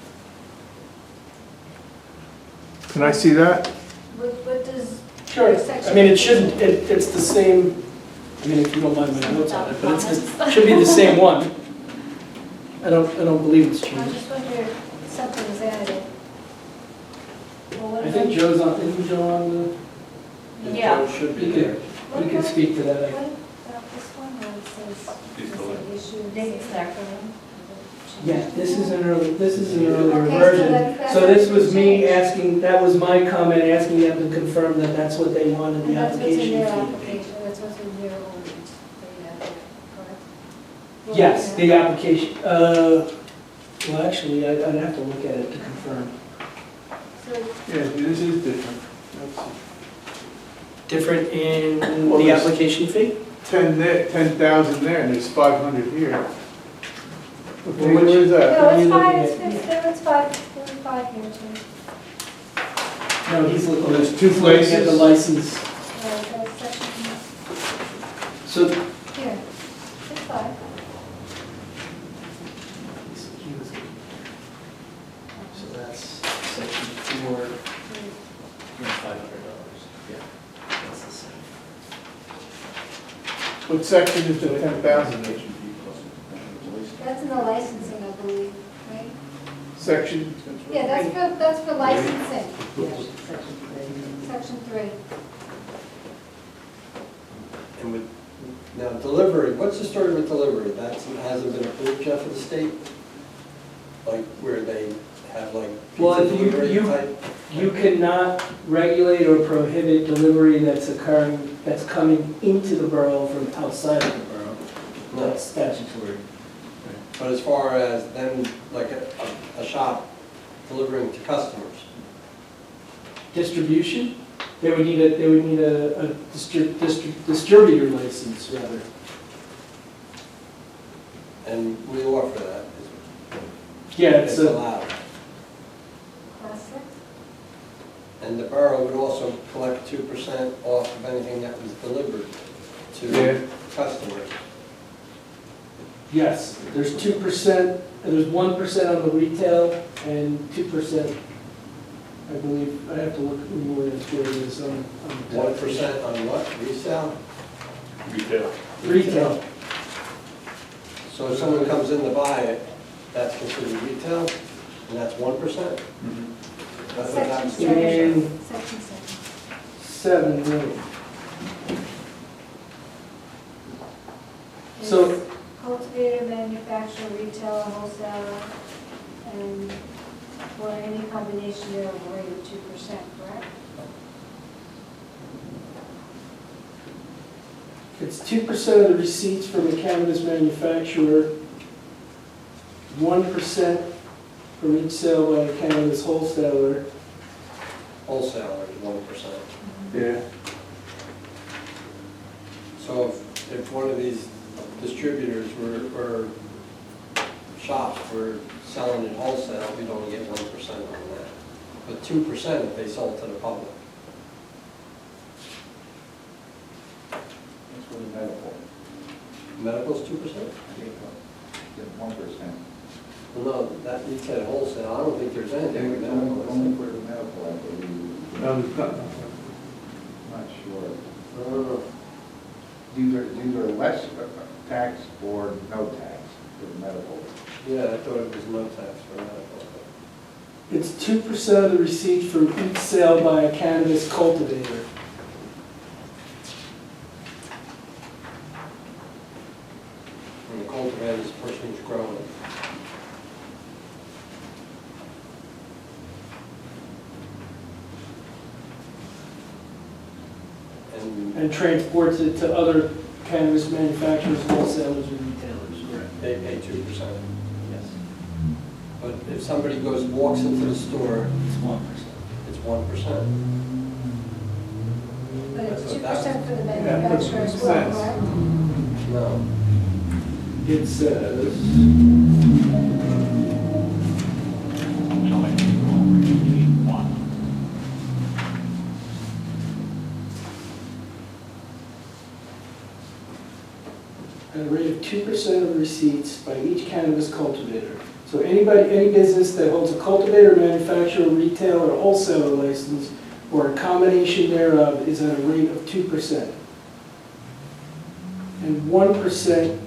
Can I see that? What does Sure, I mean, it shouldn't, it's the same, I mean, if you don't mind my notes on it, but it should be the same one. I don't believe it's I changed. just wonder if something was added. Well, what I think about- Joe's on, isn't Joe on the, Yeah. It should be You there. we can speak to that. What about this one where it says, Please is go it issued? Date's there. Yeah, this is an earlier Okay, so version. that's- So this was me asking, that was my comment, asking them to confirm that that's what they wanted the That's what's in application their fee to be. application, that's what's in their ordinance, that you have there, correct? Yes, the application, well, actually, I'd have to look at it to confirm. So, Yeah, this is different. That's Different in Well, the this- application fee? 10,000 there, and there's 500 here. Okay, Well, where is that? no, are you it's fine, looking it's, at? it's fine, it's fine here too. No, he's looking, There's two he's looking at the places. license. That's section So, here, it's fine. so that's section 4, $500. Yeah, that's the same. What section is the 10,000 in? That's in the licensing, I believe, right? Section? Yeah, that's for licensing, Yeah, section 3. section 3. And with, now delivery, what's the story with delivery? That hasn't been approved yet for the state? Like where they have like Well, pizza if you- delivery you- type? You cannot regulate or prohibit delivery that's occurring, that's coming into the borough from outside of the borough. No. That's statutory. But as far as then, like a shop delivering to customers, Distribution, they would need a distributor license, rather. and we offer that. Yeah, It's allowed. Class 6? And the borough would also collect 2% off of anything that was delivered Yeah. to customers. yes, there's 2%, there's 1% on the retail and 2%, I believe, I have to look more into where it is on the. 1% on what, resale? Retail. Retail, So if someone comes in to buy it, that's considered retail, and that's 1%? That's what happens. Section 7. And- Section 7. 7, right. So- It's cultivator, manufacturer, retailer, wholesaler, and for any combination thereof, a rate of 2%, correct? It's 2% of the receipts from a cannabis manufacturer, 1% from each sale by a cannabis wholesaler. Wholesaler is 1%. Yeah. So if one of these distributors or shops were selling it wholesale, we'd only get 1% on that. But 2% if they sold to the public. That's for the medical. Medical's 2%? I think 1%. Well, no, that, you said wholesale, I don't think there's anything with medical. Only for the medical, I believe. No, there's not. Not sure. I don't know. These are less tax or no tax for the medical. Yeah, I thought it was no tax for medical. It's 2% of the receipts from each sale by a cannabis cultivator. And the cultivator is the person who's growing it. And transports it to other cannabis manufacturers, wholesalers, and retailers. Correct. They pay 2%. Yes. But if somebody walks into the store, It's 1%. it's 1%. But it's That's what 2% for the that manufacturer as well, makes sense. correct? No. It says, at a rate of 2% of the receipts by each cannabis cultivator. So any business that holds a cultivator, manufacturer, retail, or wholesaler license or a combination thereof is at a rate of 2%. And 1%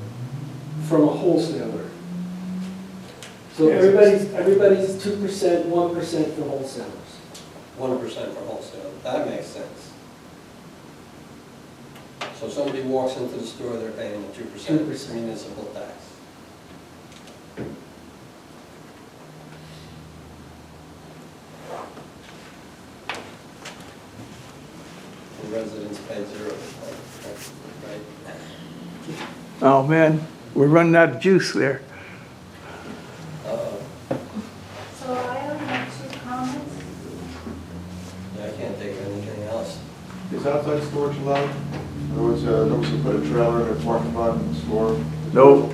from a wholesaler. So Yes. everybody's 2%, 1% for wholesalers. 1% for wholesale, that makes sense. So somebody walks into the store, they're paying the 2% 2%. municipal tax. The residents pay 0%, right? Oh, man, we're running out of juice there. Uh-oh. So I only have 2 comments. Yeah, I can't think of anything else. Is outside storage allowed? There was, looks to put a trailer in a parking lot and store. Nope.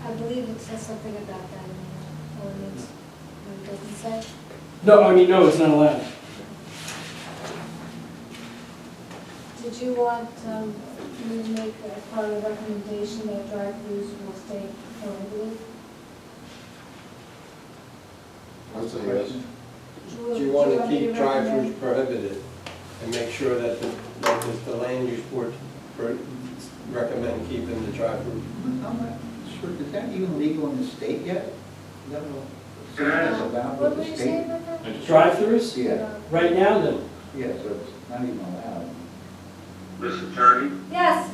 I believe it says something about that in the ordinance. It doesn't say. No, I mean, no, it's not allowed. Did you want me to make as part of the recommendation that drive-throughs will stay prohibited? I'd say yes. Do you want to me keep drive-throughs recommend- prohibited and make sure that the land use board recommend keeping the drive-through? I'm not sure, is that even legal in the state yet? No, Can I ask- allowed What with were the you state? saying about that? Drive-throughs? Yeah, Right now, no. yeah, so it's not even allowed. Mr. Attorney, Yes,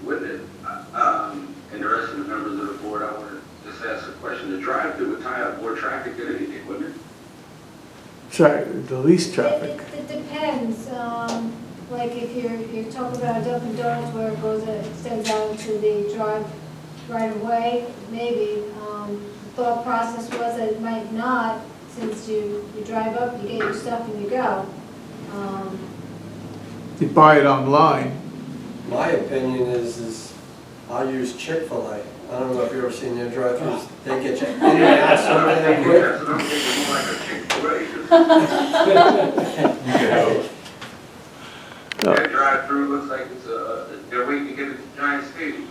with it, and the rest of the members of the board, I want to just ask a question. The drive-through would tie up more traffic than anything, wouldn't it? Sorry, the least traffic. it depends. Like if you're talking about Dunkin' Donuts where it goes, extends out into the drive right away, maybe. The thought process was that it might not, since you drive up, you get your stuff and you go. You buy it online. My opinion is I'll use Chick-fil-A. I don't know if you've ever seen their drive-thrus. They get you in and out so damn quick. That's what I'm thinking, more like a Chick-fil-A. That drive-through looks like it's they're waiting to get into Giant Stadium.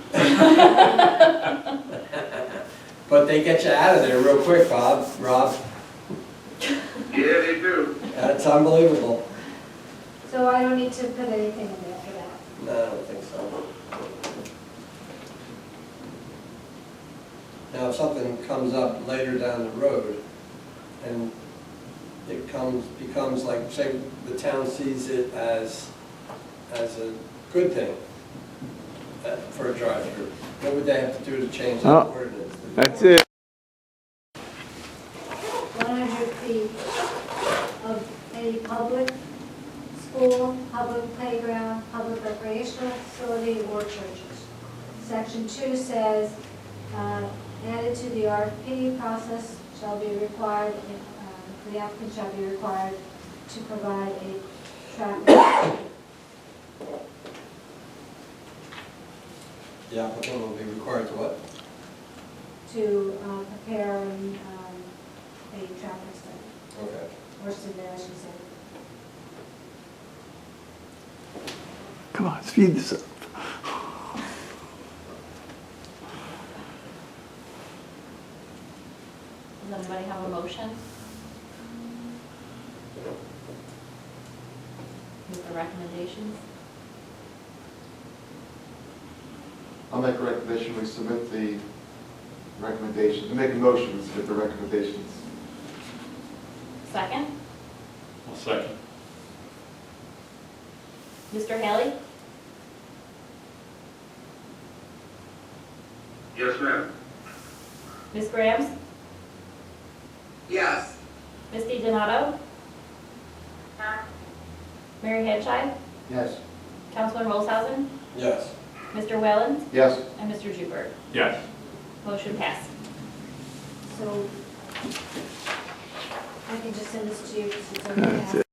But they get you out of there real quick, Rob. Yeah, they do. That's unbelievable. So I don't need to put anything in there for that. No, I don't think so. Now, if something comes up later down the road and it becomes like, say, the town sees it as a good thing for a drive-through, what would they have to do to change that Oh, ordinance? That's it. 100 feet of a public school, public playground, public recreational facility, or churches. Section 2 says, added to the RFP process shall be required, the applicant shall be required to provide a traffic. The applicant will be required to what? To prepare a traffic study, Okay. or submit, I should say. Come on, speed this up. Does anybody have a motion? With the recommendations? I'll make a recommendation, we submit the recommendations, we make a motion to submit the recommendations. Second? I'll second. Mr. Haley? Yes, ma'am. Ms. Grams? Yes. Misty Donato? Mary Hedgehog? Yes. Councilman Olshausen? Yes. Mr. Whalen? Yes. And Mr. Joubert? Yes. Motion passed. So I can just send this to you because it's That's already it.